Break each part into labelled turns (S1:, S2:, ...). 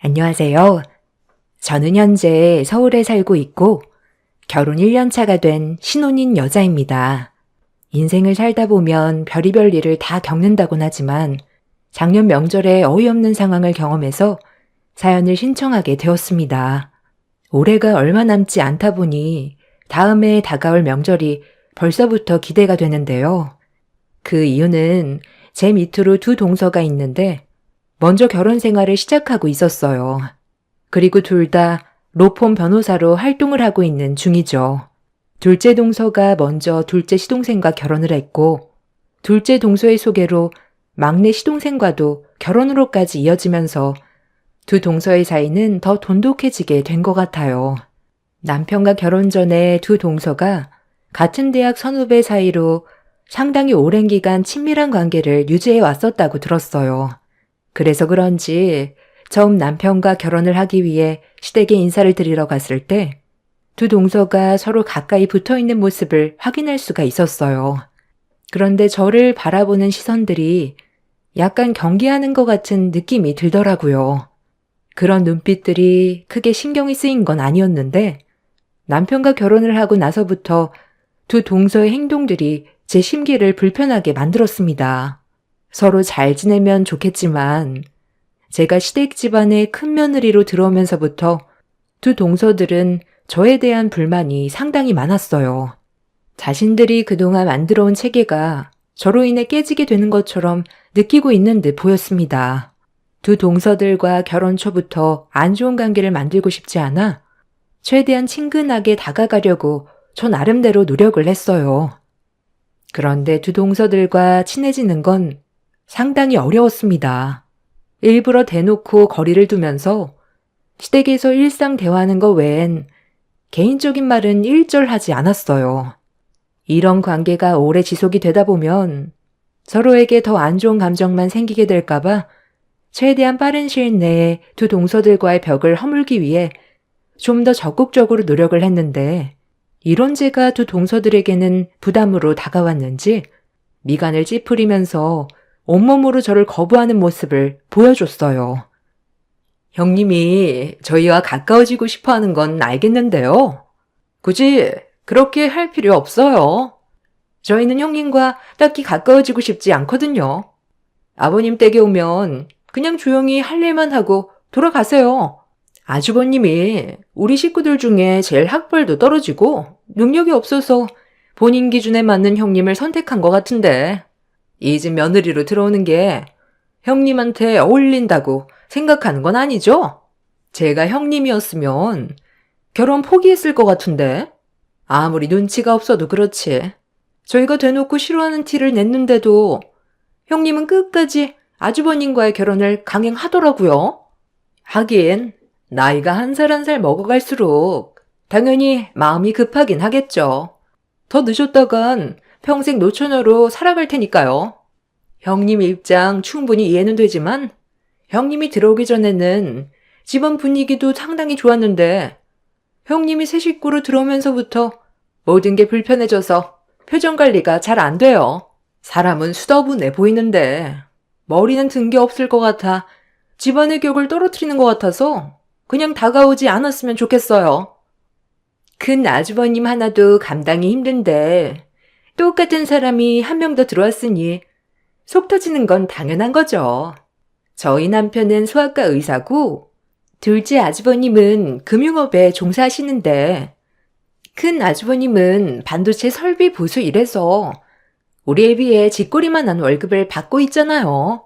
S1: 안녕하세요. 저는 현재 서울에 살고 있고 결혼 1년 차가 된 신혼인 여자입니다. 인생을 살다 보면 별의별 일을 다 겪는다곤 하지만 작년 명절에 어이없는 상황을 경험해서 사연을 신청하게 되었습니다. 올해가 얼마 남지 않다 보니 다음에 다가올 명절이 벌써부터 기대가 되는데요. 그 이유는 제 밑으로 두 동서가 있는데 먼저 결혼 생활을 시작하고 있었어요. 그리고 둘 다 로펌 변호사로 활동을 하고 있는 중이죠. 둘째 동서가 먼저 둘째 시동생과 결혼을 했고 둘째 동서의 소개로 막내 시동생과도 결혼으로까지 이어지면서 두 동서의 사이는 더 돈독해지게 된 것 같아요. 남편과 결혼 전에 두 동서가 같은 대학 선후배 사이로 상당히 오랜 기간 친밀한 관계를 유지해 왔었다고 들었어요. 그래서 그런지 처음 남편과 결혼을 하기 위해 시댁에 인사를 드리러 갔을 때 두 동서가 서로 가까이 붙어 있는 모습을 확인할 수가 있었어요. 그런데 저를 바라보는 시선들이 약간 경계하는 것 같은 느낌이 들더라고요. 그런 눈빛들이 크게 신경이 쓰인 건 아니었는데 남편과 결혼을 하고 나서부터 두 동서의 행동들이 제 심기를 불편하게 만들었습니다. 서로 잘 지내면 좋겠지만 제가 시댁 집안의 큰 며느리로 들어오면서부터 두 동서들은 저에 대한 불만이 상당히 많았어요. 자신들이 그동안 만들어온 체계가 저로 인해 깨지게 되는 것처럼 느끼고 있는 듯 보였습니다. 두 동서들과 결혼 초부터 안 좋은 관계를 만들고 싶지 않아 최대한 친근하게 다가가려고 저 나름대로 노력을 했어요. 그런데 두 동서들과 친해지는 건 상당히 어려웠습니다. 일부러 대놓고 거리를 두면서 시댁에서 일상 대화하는 것 외엔 개인적인 말은 일절하지 않았어요. 이런 관계가 오래 지속이 되다 보면 서로에게 더 안 좋은 감정만 생기게 될까봐 최대한 빠른 시일 내에 두 동서들과의 벽을 허물기 위해 좀 더 적극적으로 노력을 했는데 이런 제가 두 동서들에게는 부담으로 다가왔는지 미간을 찌푸리면서 온몸으로 저를 거부하는 모습을 보여줬어요. 형님이 저희와 가까워지고 싶어 하는 건 알겠는데요. 굳이 그렇게 할 필요 없어요. 저희는 형님과 딱히 가까워지고 싶지 않거든요. 아버님 댁에 오면 그냥 조용히 할 일만 하고 돌아가세요. 아주버님이 우리 식구들 중에 제일 학벌도 떨어지고 능력이 없어서 본인 기준에 맞는 형님을 선택한 것 같은데 이 집 며느리로 들어오는 게 형님한테 어울린다고 생각하는 건 아니죠? 제가 형님이었으면 결혼 포기했을 것 같은데 아무리 눈치가 없어도 그렇지. 저희가 대놓고 싫어하는 티를 냈는데도 형님은 끝까지 아주버님과의 결혼을 강행하더라고요. 하긴 나이가 한 살 한 살 먹어갈수록 당연히 마음이 급하긴 하겠죠. 더 늦었다간 평생 노처녀로 살아갈 테니까요. 형님 입장 충분히 이해는 되지만 형님이 들어오기 전에는 집안 분위기도 상당히 좋았는데 형님이 새 식구로 들어오면서부터 모든 게 불편해져서 표정 관리가 잘 안 돼요. 사람은 수더분해 보이는데 머리는 든 게 없을 것 같아 집안의 격을 떨어뜨리는 것 같아서 그냥 다가오지 않았으면 좋겠어요. 큰 아주버님 하나도 감당이 힘든데 똑같은 사람이 한 명 더 들어왔으니 속 터지는 건 당연한 거죠. 저희 남편은 소아과 의사고 둘째 아주버님은 금융업에 종사하시는데 큰 아주버님은 반도체 설비 보수 일해서 우리에 비해 쥐꼬리만한 월급을 받고 있잖아요.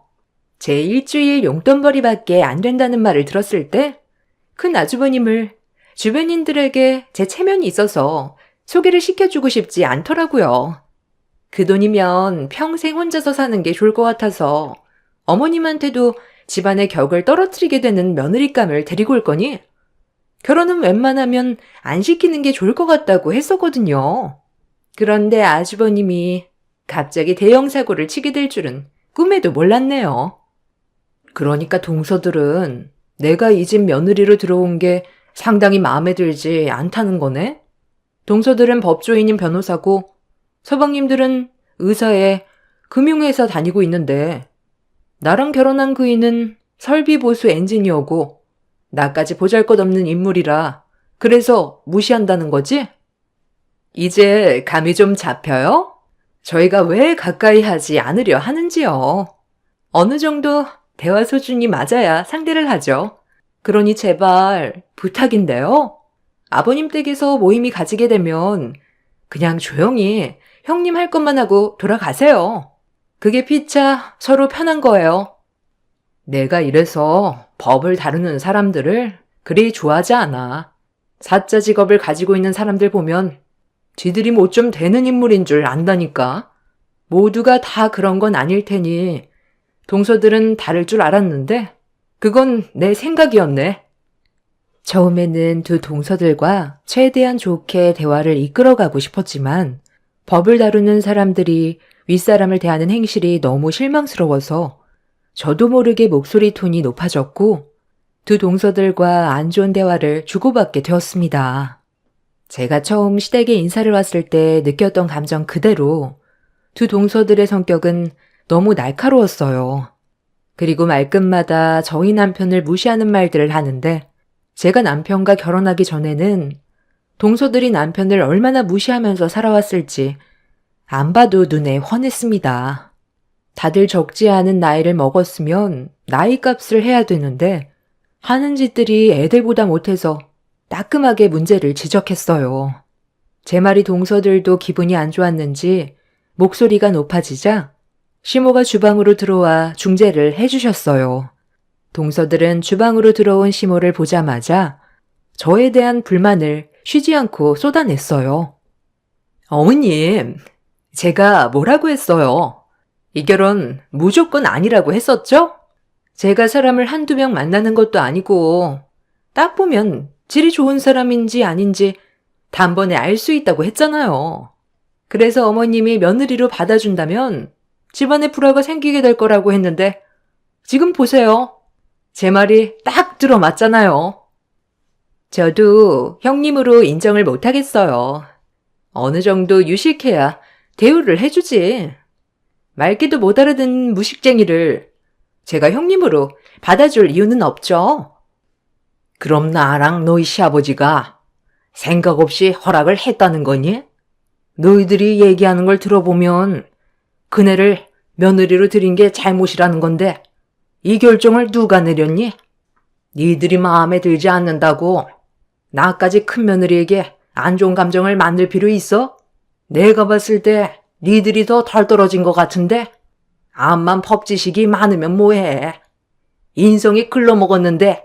S1: 제 일주일 용돈벌이밖에 안 된다는 말을 들었을 때 큰 아주버님을 주변인들에게 제 체면이 있어서 소개를 시켜주고 싶지 않더라고요. 그 돈이면 평생 혼자서 사는 게 좋을 것 같아서 어머님한테도 집안의 격을 떨어뜨리게 되는 며느리감을 데리고 올 거니 결혼은 웬만하면 안 시키는 게 좋을 것 같다고 했었거든요. 그런데 아주버님이 갑자기 대형 사고를 치게 될 줄은 꿈에도 몰랐네요. 그러니까 동서들은 내가 이 집 며느리로 들어온 게 상당히 마음에 들지 않다는 거네? 동서들은 법조인인 변호사고 서방님들은 의사에 금융회사 다니고 있는데 나랑 결혼한 그이는 설비보수 엔지니어고 나까지 보잘것없는 인물이라 그래서 무시한다는 거지? 이제 감이 좀 잡혀요? 저희가 왜 가까이 하지 않으려 하는지요? 어느 정도 대화 수준이 맞아야 상대를 하죠. 그러니 제발 부탁인데요. 아버님 댁에서 모임이 가지게 되면 그냥 조용히 형님 할 것만 하고 돌아가세요. 그게 피차 서로 편한 거예요. 내가 이래서 법을 다루는 사람들을 그리 좋아하지 않아. 사자 직업을 가지고 있는 사람들 보면 쥐들이 뭐 좀 되는 인물인 줄 안다니까. 모두가 다 그런 건 아닐 테니 동서들은 다를 줄 알았는데 그건 내 생각이었네. 처음에는 두 동서들과 최대한 좋게 대화를 이끌어가고 싶었지만 법을 다루는 사람들이 윗사람을 대하는 행실이 너무 실망스러워서 저도 모르게 목소리 톤이 높아졌고 두 동서들과 안 좋은 대화를 주고받게 되었습니다. 제가 처음 시댁에 인사를 왔을 때 느꼈던 감정 그대로 두 동서들의 성격은 너무 날카로웠어요. 그리고 말끝마다 저희 남편을 무시하는 말들을 하는데 제가 남편과 결혼하기 전에는 동서들이 남편을 얼마나 무시하면서 살아왔을지 안 봐도 눈에 훤했습니다. 다들 적지 않은 나이를 먹었으면 나이값을 해야 되는데 하는 짓들이 애들보다 못해서 따끔하게 문제를 지적했어요. 제 말이 동서들도 기분이 안 좋았는지 목소리가 높아지자 시모가 주방으로 들어와 중재를 해주셨어요. 동서들은 주방으로 들어온 시모를 보자마자 저에 대한 불만을 쉬지 않고 쏟아냈어요. 어머님, 제가 뭐라고 했어요? 이 결혼 무조건 아니라고 했었죠? 제가 사람을 한두 명 만나는 것도 아니고 딱 보면 질이 좋은 사람인지 아닌지 단번에 알 수 있다고 했잖아요. 그래서 어머님이 며느리로 받아준다면 집안에 불화가 생기게 될 거라고 했는데 지금 보세요. 제 말이 딱 들어맞잖아요. 저도 형님으로 인정을 못하겠어요. 어느 정도 유식해야 대우를 해주지. 말귀도 못 알아듣는 무식쟁이를 제가 형님으로 받아줄 이유는 없죠. 그럼 나랑 너희 시아버지가 생각 없이 허락을 했다는 거니? 너희들이 얘기하는 걸 들어보면 그네를 며느리로 들인 게 잘못이라는 건데 이 결정을 누가 내렸니? 니들이 마음에 들지 않는다고 나까지 큰 며느리에게 안 좋은 감정을 만들 필요 있어? 내가 봤을 때 니들이 더 덜 떨어진 것 같은데 암만 법지식이 많으면 뭐해. 인성이 글러먹었는데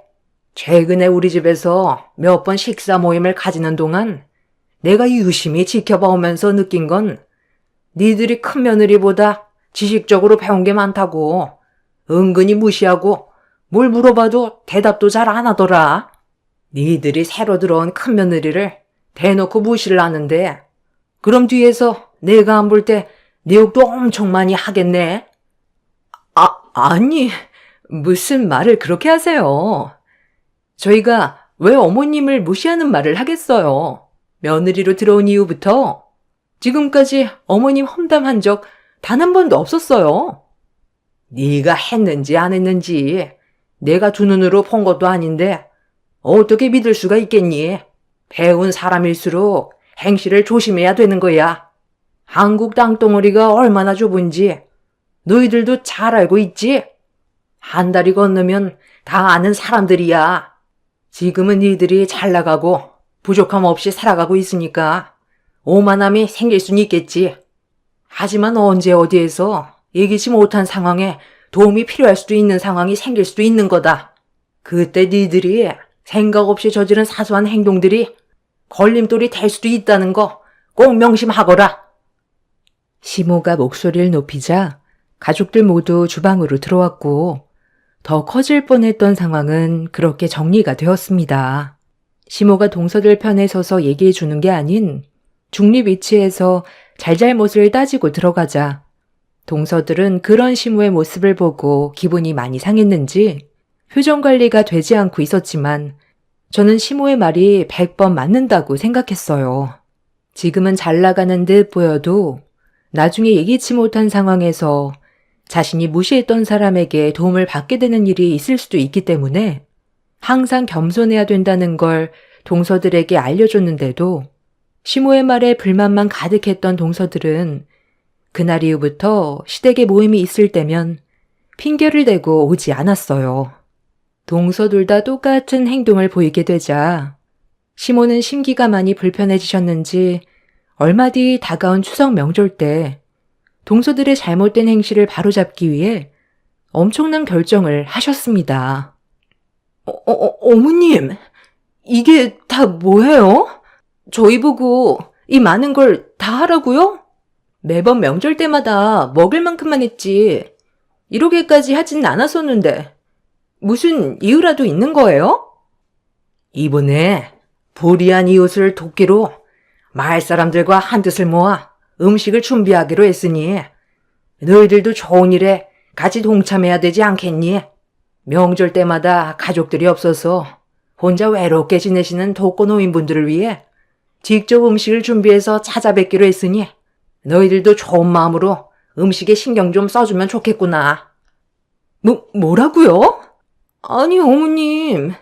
S1: 최근에 우리 집에서 몇 번 식사 모임을 가지는 동안 내가 유심히 지켜봐오면서 느낀 건 니들이 큰 며느리보다 지식적으로 배운 게 많다고. 은근히 무시하고 뭘 물어봐도 대답도 잘 안 하더라. 니들이 새로 들어온 큰 며느리를 대놓고 무시를 하는데 그럼 뒤에서 내가 안 볼 때 내 욕도 엄청 많이 하겠네. 아니, 무슨 말을 그렇게 하세요. 저희가 왜 어머님을 무시하는 말을 하겠어요. 며느리로 들어온 이후부터 지금까지 어머님 험담한 적 단 한 번도 없었어요. 네가 했는지 안 했는지 내가 두 눈으로 본 것도 아닌데 어떻게 믿을 수가 있겠니? 배운 사람일수록 행실을 조심해야 되는 거야. 한국 땅덩어리가 얼마나 좁은지 너희들도 잘 알고 있지? 한 달이 건너면 다 아는 사람들이야. 지금은 니들이 잘 나가고 부족함 없이 살아가고 있으니까 오만함이 생길 순 있겠지. 하지만 언제 어디에서 예기치 못한 상황에 도움이 필요할 수도 있는 상황이 생길 수도 있는 거다. 그때 니들이 생각 없이 저지른 사소한 행동들이 걸림돌이 될 수도 있다는 거 꼭 명심하거라. 시모가 목소리를 높이자 가족들 모두 주방으로 들어왔고 더 커질 뻔했던 상황은 그렇게 정리가 되었습니다. 시모가 동서들 편에 서서 얘기해 주는 게 아닌 중립 위치에서 잘잘못을 따지고 들어가자 동서들은 그런 시모의 모습을 보고 기분이 많이 상했는지 표정 관리가 되지 않고 있었지만 저는 시모의 말이 100번 맞는다고 생각했어요. 지금은 잘 나가는 듯 보여도 나중에 예기치 못한 상황에서 자신이 무시했던 사람에게 도움을 받게 되는 일이 있을 수도 있기 때문에 항상 겸손해야 된다는 걸 동서들에게 알려줬는데도 시모의 말에 불만만 가득했던 동서들은 그날 이후부터 시댁에 모임이 있을 때면 핑계를 대고 오지 않았어요. 동서 둘 다 똑같은 행동을 보이게 되자 시모는 심기가 많이 불편해지셨는지 얼마 뒤 다가온 추석 명절 때 동서들의 잘못된 행실을 바로잡기 위해 엄청난 결정을 하셨습니다. 어머님, 이게 다 뭐예요? 저희 보고 이 많은 걸 다 하라고요? 매번 명절 때마다 먹을 만큼만 했지. 이러게까지 하진 않았었는데 무슨 이유라도 있는 거예요? 이번에 불의한 이웃을 돕기로 마을 사람들과 한뜻을 모아 음식을 준비하기로 했으니 너희들도 좋은 일에 같이 동참해야 되지 않겠니? 명절 때마다 가족들이 없어서 혼자 외롭게 지내시는 독거노인분들을 위해 직접 음식을 준비해서 찾아뵙기로 했으니 너희들도 좋은 마음으로 음식에 신경 좀 써주면 좋겠구나. 뭐라고요? 아니 어머님,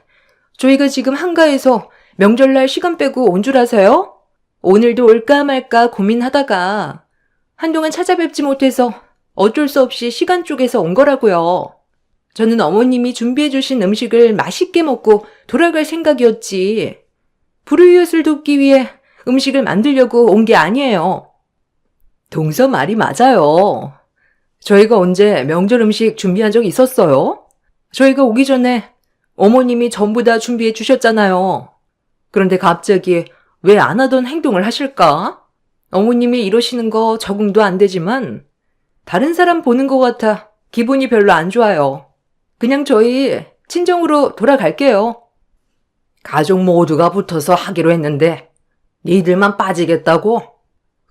S1: 저희가 지금 한가해서 명절날 시간 빼고 온 줄 아세요? 오늘도 올까 말까 고민하다가 한동안 찾아뵙지 못해서 어쩔 수 없이 시간 쪼개서 온 거라고요. 저는 어머님이 준비해 주신 음식을 맛있게 먹고 돌아갈 생각이었지. 불우이웃을 돕기 위해 음식을 만들려고 온 게 아니에요. 동서 말이 맞아요. 저희가 언제 명절 음식 준비한 적 있었어요? 저희가 오기 전에 어머님이 전부 다 준비해 주셨잖아요. 그런데 갑자기 왜 안 하던 행동을 하실까? 어머님이 이러시는 거 적응도 안 되지만 다른 사람 보는 것 같아 기분이 별로 안 좋아요. 그냥 저희 친정으로 돌아갈게요. 가족 모두가 붙어서 하기로 했는데 니들만 빠지겠다고?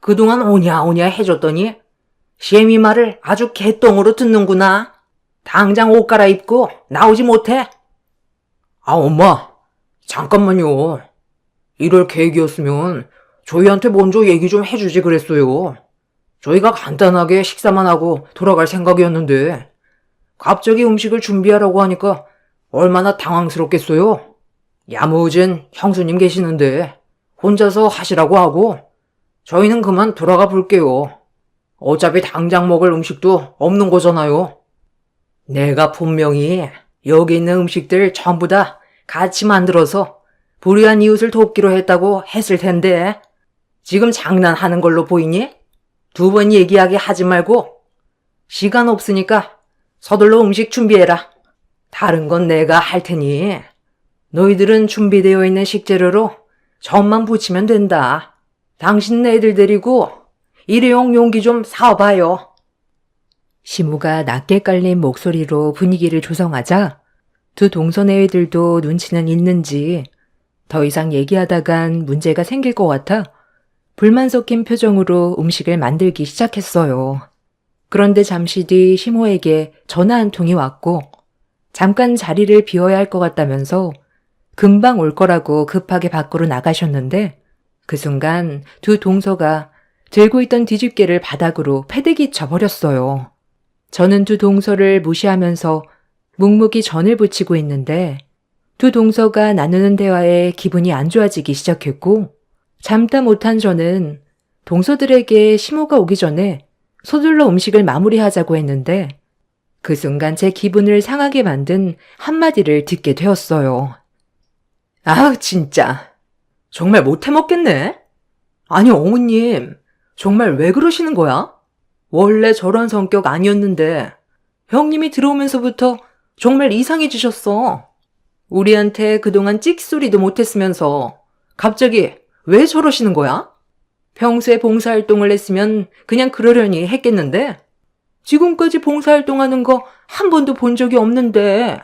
S1: 그동안 오냐오냐 해줬더니 시애미 말을 아주 개똥으로 듣는구나. 당장 옷 갈아입고 나오지 못해. 엄마, 잠깐만요. 이럴 계획이었으면 저희한테 먼저 얘기 좀 해주지 그랬어요. 저희가 간단하게 식사만 하고 돌아갈 생각이었는데 갑자기 음식을 준비하라고 하니까 얼마나 당황스럽겠어요. 야무진 형수님 계시는데 혼자서 하시라고 하고 저희는 그만 돌아가 볼게요. 어차피 당장 먹을 음식도 없는 거잖아요. 내가 분명히 여기 있는 음식들 전부 다 같이 만들어서 불의한 이웃을 돕기로 했다고 했을 텐데 지금 장난하는 걸로 보이니? 두 번 얘기하게 하지 말고 시간 없으니까 서둘러 음식 준비해라. 다른 건 내가 할 테니 너희들은 준비되어 있는 식재료로 전만 부치면 된다. 당신 애들 데리고 일회용 용기 좀 사와봐요. 시모가 낮게 깔린 목소리로 분위기를 조성하자 두 동선의 애들도 눈치는 있는지 더 이상 얘기하다간 문제가 생길 것 같아 불만 섞인 표정으로 음식을 만들기 시작했어요. 그런데 잠시 뒤 시모에게 전화 한 통이 왔고 잠깐 자리를 비워야 할 것 같다면서 금방 올 거라고 급하게 밖으로 나가셨는데 그 순간 두 동서가 들고 있던 뒤집개를 바닥으로 패대기 쳐버렸어요. 저는 두 동서를 무시하면서 묵묵히 전을 부치고 있는데 두 동서가 나누는 대화에 기분이 안 좋아지기 시작했고 참다 못한 저는 동서들에게 시모가 오기 전에 서둘러 음식을 마무리하자고 했는데 그 순간 제 기분을 상하게 만든 한마디를 듣게 되었어요. 진짜. 정말 못해 먹겠네? 아니 어머님, 정말 왜 그러시는 거야? 원래 저런 성격 아니었는데 형님이 들어오면서부터 정말 이상해지셨어. 우리한테 그동안 찍소리도 못했으면서 갑자기 왜 저러시는 거야? 평소에 봉사활동을 했으면 그냥 그러려니 했겠는데 지금까지 봉사활동하는 거 한 번도 본 적이 없는데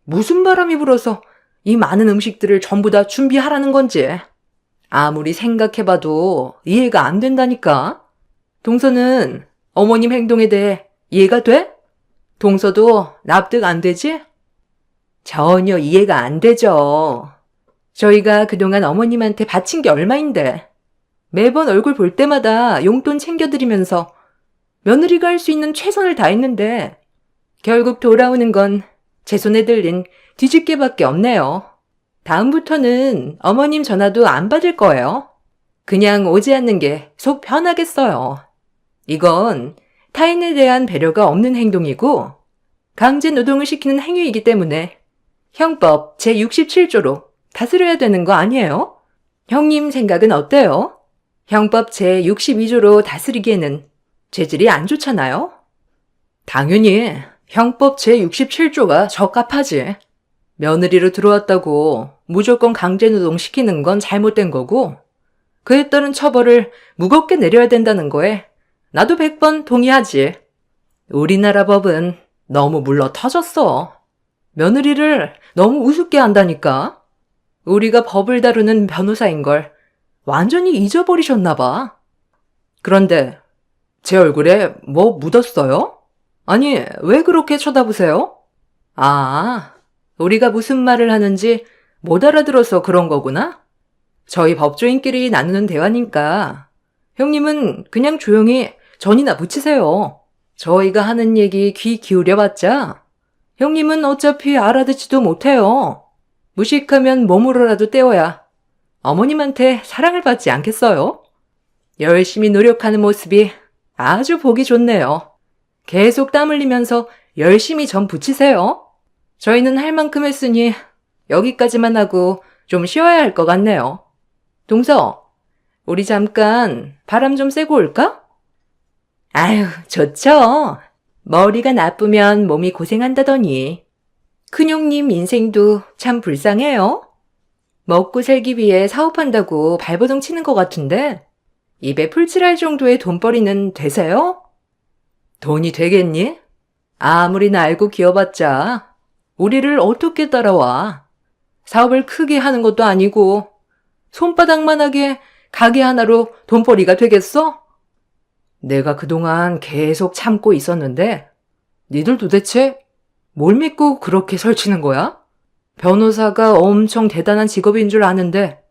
S1: 무슨 바람이 불어서 이 많은 음식들을 전부 다 준비하라는 건지 아무리 생각해봐도 이해가 안 된다니까. 동서는 어머님 행동에 대해 이해가 돼? 동서도 납득 안 되지? 전혀 이해가 안 되죠. 저희가 그동안 어머님한테 바친 게 얼마인데 매번 얼굴 볼 때마다 용돈 챙겨드리면서 며느리가 할 수 있는 최선을 다했는데 결국 돌아오는 건 제 손에 들린 뒤집개밖에 없네요. 다음부터는 어머님 전화도 안 받을 거예요. 그냥 오지 않는 게 속 편하겠어요. 이건 타인에 대한 배려가 없는 행동이고 강제 노동을 시키는 행위이기 때문에 형법 제67조로 다스려야 되는 거 아니에요? 형님 생각은 어때요? 형법 제62조로 다스리기에는 죄질이 안 좋잖아요? 당연히 형법 제67조가 적합하지. 며느리로 들어왔다고 무조건 강제노동 시키는 건 잘못된 거고 그에 따른 처벌을 무겁게 내려야 된다는 거에 나도 100번 동의하지. 우리나라 법은 너무 물러 터졌어. 며느리를 너무 우습게 한다니까. 우리가 법을 다루는 변호사인 걸 완전히 잊어버리셨나 봐. 그런데 제 얼굴에 뭐 묻었어요? 아니, 왜 그렇게 쳐다보세요? 아, 우리가 무슨 말을 하는지 못 알아들어서 그런 거구나? 저희 법조인끼리 나누는 대화니까 형님은 그냥 조용히 전이나 붙이세요. 저희가 하는 얘기 귀 기울여봤자 형님은 어차피 알아듣지도 못해요. 무식하면 몸으로라도 때워야 어머님한테 사랑을 받지 않겠어요? 열심히 노력하는 모습이 아주 보기 좋네요. 계속 땀 흘리면서 열심히 전 붙이세요. 저희는 할 만큼 했으니 여기까지만 하고 좀 쉬어야 할 것 같네요. 동서, 우리 잠깐 바람 좀 쐬고 올까? 아유, 좋죠. 머리가 나쁘면 몸이 고생한다더니. 큰형님 인생도 참 불쌍해요. 먹고 살기 위해 사업한다고 발버둥 치는 것 같은데 입에 풀칠할 정도의 돈벌이는 되세요? 돈이 되겠니? 아무리 알고 기어봤자 우리를 어떻게 따라와. 사업을 크게 하는 것도 아니고 손바닥만하게 가게 하나로 돈벌이가 되겠어? 내가 그동안 계속 참고 있었는데 니들 도대체 뭘 믿고 그렇게 설치는 거야? 변호사가 엄청 대단한 직업인 줄 아는데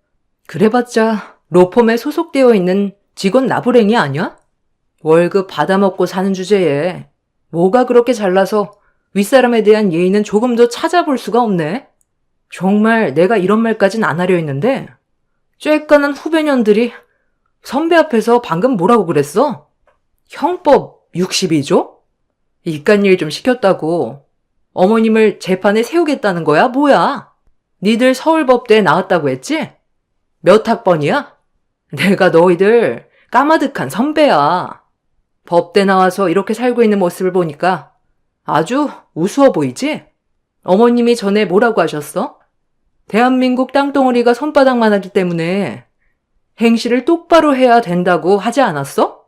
S1: 그래봤자 로펌에 소속되어 있는 직원 나부랭이 아니야? 월급 받아먹고 사는 주제에 뭐가 그렇게 잘나서 윗사람에 대한 예의는 조금도 찾아볼 수가 없네. 정말 내가 이런 말까진 안 하려 했는데 쬐깐한 후배년들이 선배 앞에서 방금 뭐라고 그랬어? 형법 62조? 이깟 일 좀 시켰다고 어머님을 재판에 세우겠다는 거야? 뭐야? 니들 서울법대에 나왔다고 했지? 몇 학번이야? 내가 너희들 까마득한 선배야. 법대 나와서 이렇게 살고 있는 모습을 보니까 아주 우스워 보이지? 어머님이 전에 뭐라고 하셨어? 대한민국 땅덩어리가 손바닥만 하기 때문에 행실을 똑바로 해야 된다고 하지 않았어?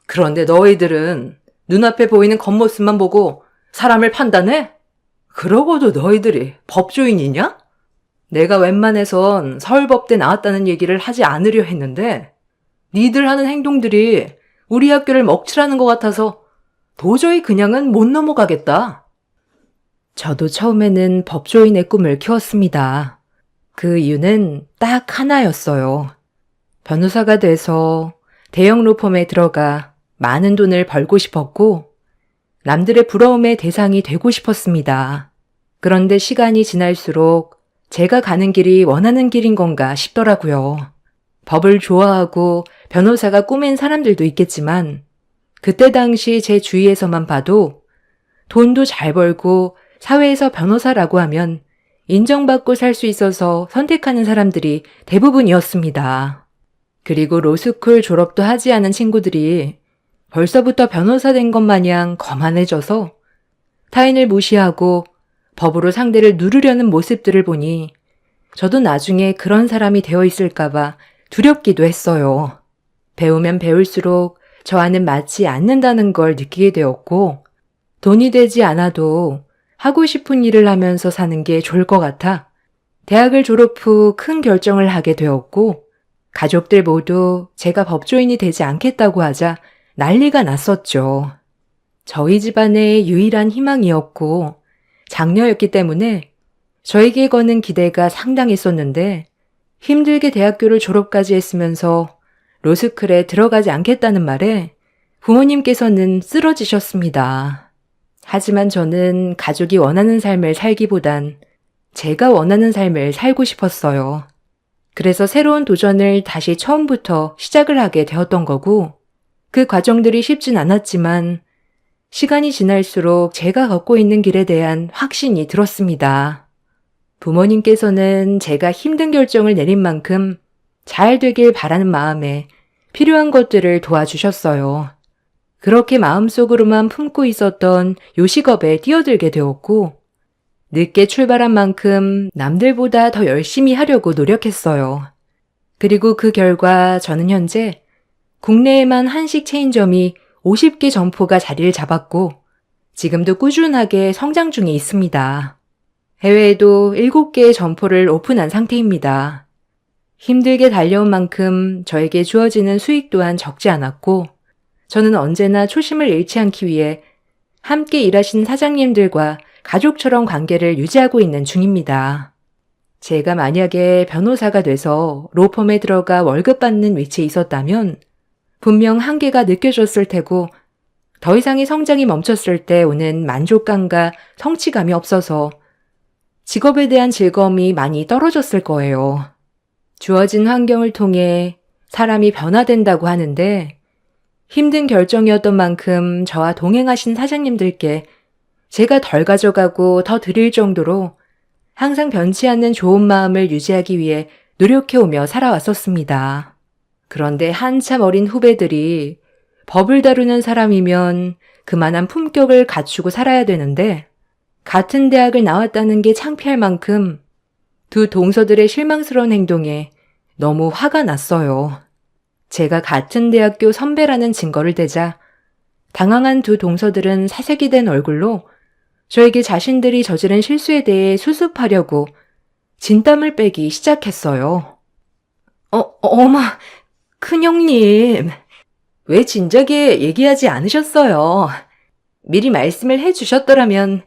S1: 그런데 너희들은 눈앞에 보이는 겉모습만 보고 사람을 판단해? 그러고도 너희들이 법조인이냐? 내가 웬만해선 서울법대 나왔다는 얘기를 하지 않으려 했는데 니들 하는 행동들이 우리 학교를 먹칠하는 것 같아서 도저히 그냥은 못 넘어가겠다. 저도 처음에는 법조인의 꿈을 키웠습니다. 그 이유는 딱 하나였어요. 변호사가 돼서 대형 로펌에 들어가 많은 돈을 벌고 싶었고 남들의 부러움의 대상이 되고 싶었습니다. 그런데 시간이 지날수록 제가 가는 길이 원하는 길인 건가 싶더라고요. 법을 좋아하고 변호사가 꿈인 사람들도 있겠지만 그때 당시 제 주위에서만 봐도 돈도 잘 벌고 사회에서 변호사라고 하면 인정받고 살 수 있어서 선택하는 사람들이 대부분이었습니다. 그리고 로스쿨 졸업도 하지 않은 친구들이 벌써부터 변호사 된 것 마냥 거만해져서 타인을 무시하고 법으로 상대를 누르려는 모습들을 보니 저도 나중에 그런 사람이 되어 있을까봐 두렵기도 했어요. 배우면 배울수록 저와는 맞지 않는다는 걸 느끼게 되었고 돈이 되지 않아도 하고 싶은 일을 하면서 사는 게 좋을 것 같아 대학을 졸업 후 큰 결정을 하게 되었고 가족들 모두 제가 법조인이 되지 않겠다고 하자 난리가 났었죠. 저희 집안의 유일한 희망이었고 장녀였기 때문에 저에게 거는 기대가 상당했었는데 힘들게 대학교를 졸업까지 했으면서 로스쿨에 들어가지 않겠다는 말에 부모님께서는 쓰러지셨습니다. 하지만 저는 가족이 원하는 삶을 살기보단 제가 원하는 삶을 살고 싶었어요. 그래서 새로운 도전을 다시 처음부터 시작을 하게 되었던 거고, 그 과정들이 쉽진 않았지만 시간이 지날수록 제가 걷고 있는 길에 대한 확신이 들었습니다. 부모님께서는 제가 힘든 결정을 내린 만큼 잘 되길 바라는 마음에 필요한 것들을 도와주셨어요. 그렇게 마음속으로만 품고 있었던 요식업에 뛰어들게 되었고, 늦게 출발한 만큼 남들보다 더 열심히 하려고 노력했어요. 그리고 그 결과 저는 현재 국내에만 한식 체인점이 50개 점포가 자리를 잡았고, 지금도 꾸준하게 성장 중에 있습니다. 해외에도 7개의 점포를 오픈한 상태입니다. 힘들게 달려온 만큼 저에게 주어지는 수익 또한 적지 않았고, 저는 언제나 초심을 잃지 않기 위해 함께 일하신 사장님들과 가족처럼 관계를 유지하고 있는 중입니다. 제가 만약에 변호사가 돼서 로펌에 들어가 월급 받는 위치에 있었다면 분명 한계가 느껴졌을 테고, 더 이상의 성장이 멈췄을 때 오는 만족감과 성취감이 없어서 직업에 대한 즐거움이 많이 떨어졌을 거예요. 주어진 환경을 통해 사람이 변화된다고 하는데, 힘든 결정이었던 만큼 저와 동행하신 사장님들께 제가 덜 가져가고 더 드릴 정도로 항상 변치 않는 좋은 마음을 유지하기 위해 노력해오며 살아왔었습니다. 그런데 한참 어린 후배들이 법을 다루는 사람이면 그만한 품격을 갖추고 살아야 되는데, 같은 대학을 나왔다는 게 창피할 만큼 두 동서들의 실망스러운 행동에 너무 화가 났어요. 제가 같은 대학교 선배라는 증거를 대자 당황한 두 동서들은 사색이 된 얼굴로 저에게 자신들이 저지른 실수에 대해 수습하려고 진땀을 빼기 시작했어요. 어머, 큰형님, 왜 진작에 얘기하지 않으셨어요? 미리 말씀을 해주셨더라면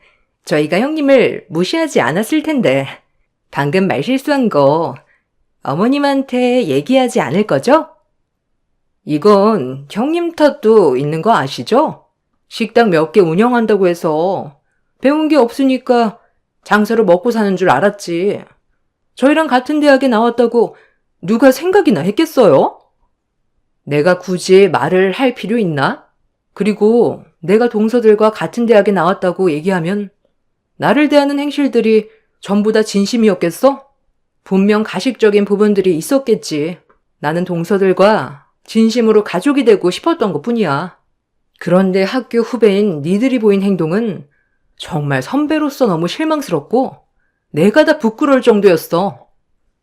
S1: 저희가 형님을 무시하지 않았을 텐데, 방금 말실수한 거 어머님한테 얘기하지 않을 거죠? 이건 형님 탓도 있는 거 아시죠? 식당 몇 개 운영한다고 해서 배운 게 없으니까 장사로 먹고 사는 줄 알았지. 저희랑 같은 대학에 나왔다고 누가 생각이나 했겠어요? 내가 굳이 말을 할 필요 있나? 그리고 내가 동서들과 같은 대학에 나왔다고 얘기하면 나를 대하는 행실들이 전부 다 진심이었겠어? 분명 가식적인 부분들이 있었겠지. 나는 동서들과 진심으로 가족이 되고 싶었던 것뿐이야. 그런데 학교 후배인 니들이 보인 행동은 정말 선배로서 너무 실망스럽고 내가 다 부끄러울 정도였어.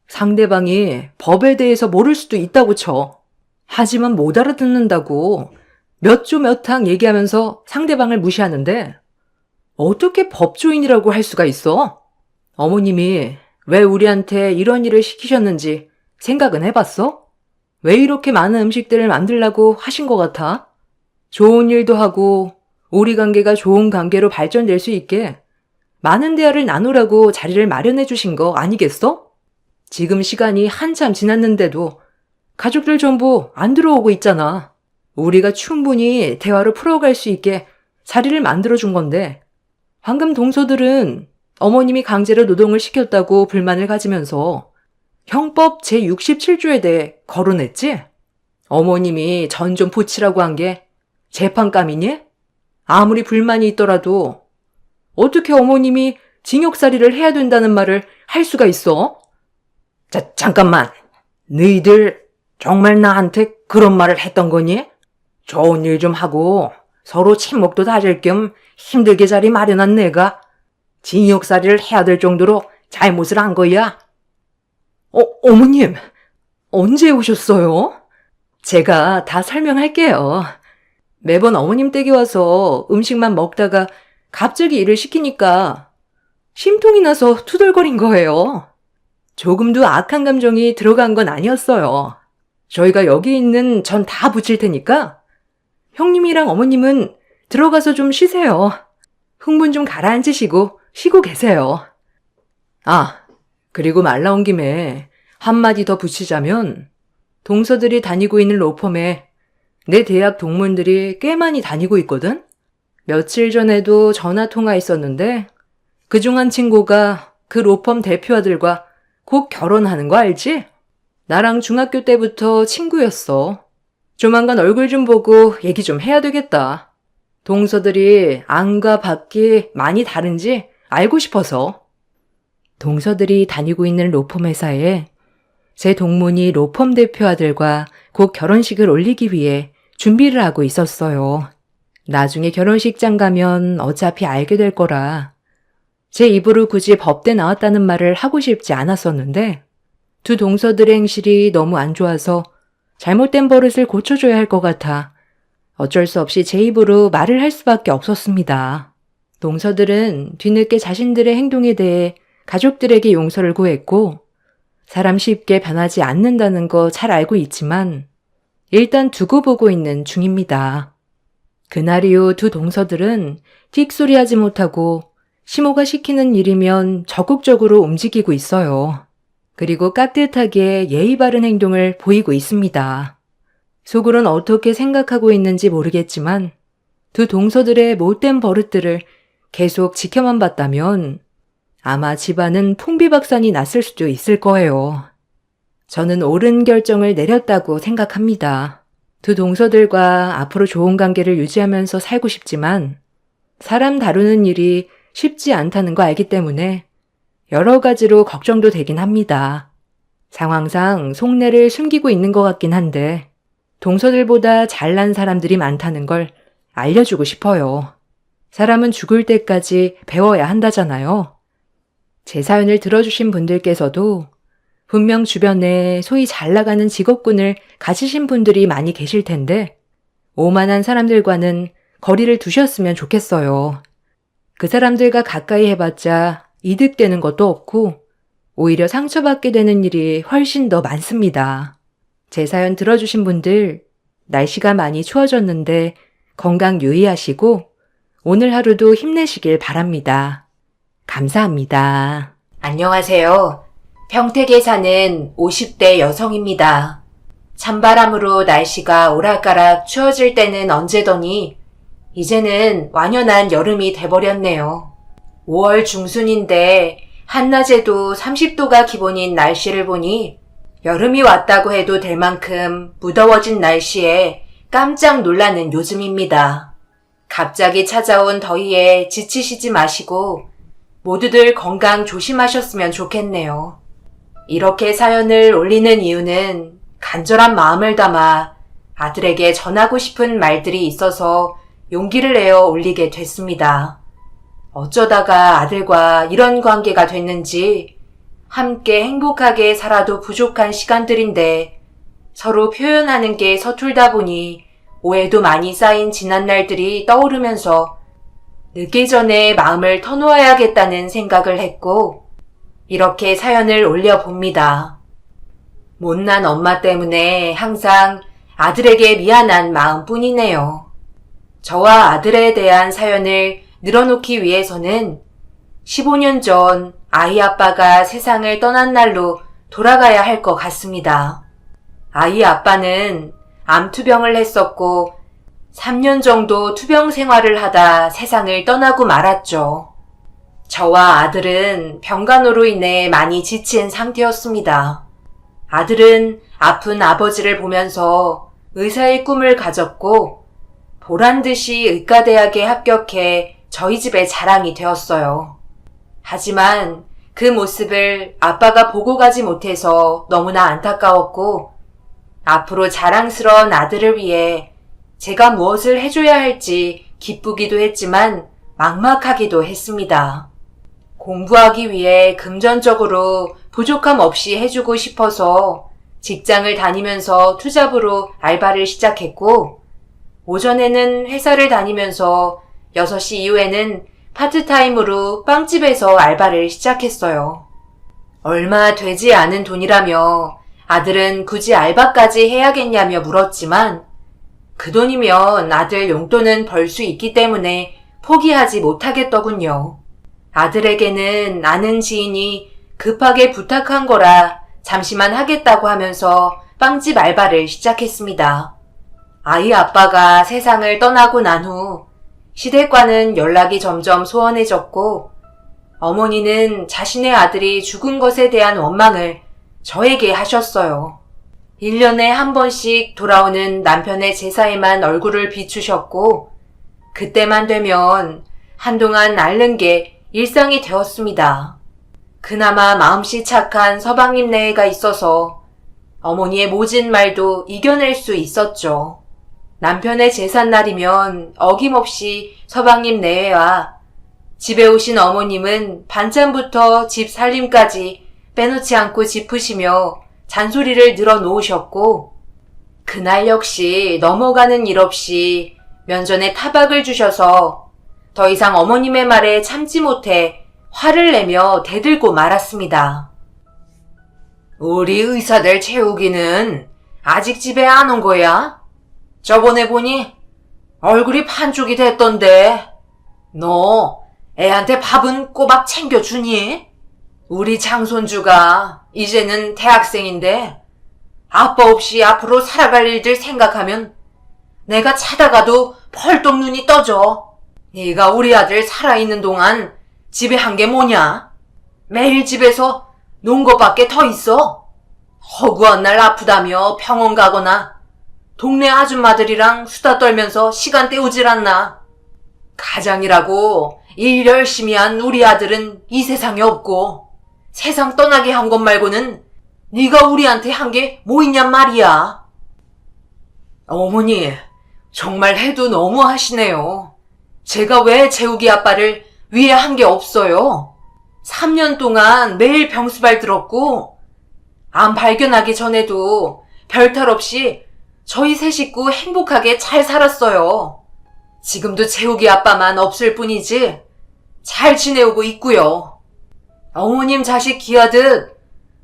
S1: 상대방이 법에 대해서 모를 수도 있다고 쳐. 하지만 못 알아듣는다고 몇 조 몇 항 얘기하면서 상대방을 무시하는데 어떻게 법조인이라고 할 수가 있어? 어머님이 왜 우리한테 이런 일을 시키셨는지 생각은 해봤어? 왜 이렇게 많은 음식들을 만들라고 하신 것 같아? 좋은 일도 하고 우리 관계가 좋은 관계로 발전될 수 있게 많은 대화를 나누라고 자리를 마련해 주신 거 아니겠어? 지금 시간이 한참 지났는데도 가족들 전부 안 들어오고 있잖아. 우리가 충분히 대화로 풀어갈 수 있게 자리를 만들어준 건데, 방금 동서들은 어머님이 강제로 노동을 시켰다고 불만을 가지면서 형법 제67조에 대해 거론했지? 어머님이 전 좀 붙이라고 한 게 재판감이니? 아무리 불만이 있더라도 어떻게 어머님이 징역살이를 해야 된다는 말을 할 수가 있어? 자, 잠깐만. 너희들 정말 나한테 그런 말을 했던 거니? 좋은 일 좀 하고 서로 친목도 다질 겸 힘들게 자리 마련한 내가 징역살이를 해야 될 정도로 잘못을 한 거야? 어머님, 언제 오셨어요? 제가 다 설명할게요. 매번 어머님 댁에 와서 음식만 먹다가 갑자기 일을 시키니까 심통이 나서 투덜거린 거예요. 조금도 악한 감정이 들어간 건 아니었어요. 저희가 여기 있는 전 다 붙일 테니까 형님이랑 어머님은 들어가서 좀 쉬세요. 흥분 좀 가라앉으시고 쉬고 계세요. 아, 그리고 말 나온 김에 한마디 더 붙이자면 동서들이 다니고 있는 로펌에 내 대학 동문들이 꽤 많이 다니고 있거든? 며칠 전에도 전화 통화했었는데 그중 한 친구가 그 로펌 대표 아들과 곧 결혼하는 거 알지? 나랑 중학교 때부터 친구였어. 조만간 얼굴 좀 보고 얘기 좀 해야 되겠다. 동서들이 안과 밖이 많이 다른지 알고 싶어서. 동서들이 다니고 있는 로펌 회사에 제 동문이 로펌 대표 아들과 곧 결혼식을 올리기 위해 준비를 하고 있었어요. 나중에 결혼식장 가면 어차피 알게 될 거라 제 입으로 굳이 법대 나왔다는 말을 하고 싶지 않았었는데 두 동서들의 행실이 너무 안 좋아서 잘못된 버릇을 고쳐줘야 할 것 같아 어쩔 수 없이 제 입으로 말을 할 수밖에 없었습니다. 동서들은 뒤늦게 자신들의 행동에 대해 가족들에게 용서를 구했고 사람 쉽게 변하지 않는다는 거 잘 알고 있지만 일단 두고 보고 있는 중입니다. 그날 이후 두 동서들은 틱소리하지 못하고 시모가 시키는 일이면 적극적으로 움직이고 있어요. 그리고 깍듯하게 예의 바른 행동을 보이고 있습니다. 속으론 어떻게 생각하고 있는지 모르겠지만 두 동서들의 못된 버릇들을 계속 지켜만 봤다면 아마 집안은 풍비박산이 났을 수도 있을 거예요. 저는 옳은 결정을 내렸다고 생각합니다. 두 동서들과 앞으로 좋은 관계를 유지하면서 살고 싶지만 사람 다루는 일이 쉽지 않다는 거 알기 때문에 여러 가지로 걱정도 되긴 합니다. 상황상 속내를 숨기고 있는 것 같긴 한데 동서들보다 잘난 사람들이 많다는 걸 알려주고 싶어요. 사람은 죽을 때까지 배워야 한다잖아요. 제 사연을 들어주신 분들께서도 분명 주변에 소위 잘 나가는 직업군을 가지신 분들이 많이 계실 텐데 오만한 사람들과는 거리를 두셨으면 좋겠어요. 그 사람들과 가까이 해봤자 이득되는 것도 없고 오히려 상처받게 되는 일이 훨씬 더 많습니다. 제 사연 들어주신 분들 날씨가 많이 추워졌는데 건강 유의하시고 오늘 하루도 힘내시길 바랍니다. 감사합니다. 안녕하세요. 평택에 사는 50대 여성입니다. 찬바람으로 날씨가 오락가락 추워질 때는 언제더니 이제는 완연한 여름이 돼버렸네요. 5월 중순인데 한낮에도 30도가 기본인 날씨를 보니 여름이 왔다고 해도 될 만큼 무더워진 날씨에 깜짝 놀라는 요즘입니다. 갑자기 찾아온 더위에 지치시지 마시고 모두들 건강 조심하셨으면 좋겠네요. 이렇게 사연을 올리는 이유는 간절한 마음을 담아 아들에게 전하고 싶은 말들이 있어서 용기를 내어 올리게 됐습니다. 어쩌다가 아들과 이런 관계가 됐는지 함께 행복하게 살아도 부족한 시간들인데 서로 표현하는 게 서툴다 보니 오해도 많이 쌓인 지난 날들이 떠오르면서 늦기 전에 마음을 터놓아야겠다는 생각을 했고 이렇게 사연을 올려봅니다. 못난 엄마 때문에 항상 아들에게 미안한 마음뿐이네요. 저와 아들에 대한 사연을 늘어놓기 위해서는 15년 전 아이 아빠가 세상을 떠난 날로 돌아가야 할 것 같습니다. 아이 아빠는 암투병을 했었고 3년 정도 투병 생활을 하다 세상을 떠나고 말았죠. 저와 아들은 병간호로 인해 많이 지친 상태였습니다. 아들은 아픈 아버지를 보면서 의사의 꿈을 가졌고 보란듯이 의과대학에 합격해 저희 집의 자랑이 되었어요. 하지만 그 모습을 아빠가 보고 가지 못해서 너무나 안타까웠고 앞으로 자랑스러운 아들을 위해 제가 무엇을 해줘야 할지 기쁘기도 했지만 막막하기도 했습니다. 공부하기 위해 금전적으로 부족함 없이 해주고 싶어서 직장을 다니면서 투잡으로 알바를 시작했고 오전에는 회사를 다니면서 6시 이후에는 파트타임으로 빵집에서 알바를 시작했어요. 얼마 되지 않은 돈이라며 아들은 굳이 알바까지 해야겠냐며 물었지만 그 돈이면 아들 용돈은 벌 수 있기 때문에 포기하지 못하겠더군요. 아들에게는 아는 지인이 급하게 부탁한 거라 잠시만 하겠다고 하면서 빵집 알바를 시작했습니다. 아이 아빠가 세상을 떠나고 난 후 시댁과는 연락이 점점 소원해졌고 어머니는 자신의 아들이 죽은 것에 대한 원망을 저에게 하셨어요. 1년에 한 번씩 돌아오는 남편의 제사에만 얼굴을 비추셨고 그때만 되면 한동안 앓는 게 일상이 되었습니다. 그나마 마음씨 착한 서방님 내외가 있어서 어머니의 모진 말도 이겨낼 수 있었죠. 남편의 제삿날이면 어김없이 서방님 내외와 집에 오신 어머님은 반찬부터 집 살림까지 빼놓지 않고 짚으시며 잔소리를 늘어놓으셨고 그날 역시 넘어가는 일 없이 면전에 타박을 주셔서 더 이상 어머님의 말에 참지 못해 화를 내며 대들고 말았습니다. 우리 의사들 채우기는 아직 집에 안 온 거야? 저번에 보니 얼굴이 반쪽이 됐던데 너 애한테 밥은 꼬박 챙겨주니? 우리 장손주가 이제는 대학생인데 아빠 없이 앞으로 살아갈 일들 생각하면 내가 자다가도 펄떡 눈이 떠져. 네가 우리 아들 살아있는 동안 집에 한 게 뭐냐? 매일 집에서 논 것밖에 더 있어. 허구한 날 아프다며 병원 가거나 동네 아줌마들이랑 수다 떨면서 시간 때우질 않나. 가장이라고 일 열심히 한 우리 아들은 이 세상에 없고 세상 떠나게 한 것 말고는 네가 우리한테 한 게 뭐 있냔 말이야. 어머니, 정말 해도 너무 하시네요. 제가 왜 재욱이 아빠를 위해 한 게 없어요? 3년 동안 매일 병수발 들었고 암 발견하기 전에도 별탈 없이 저희 세 식구 행복하게 잘 살았어요. 지금도 재욱이 아빠만 없을 뿐이지 잘 지내오고 있고요. 어머님 자식 귀하듯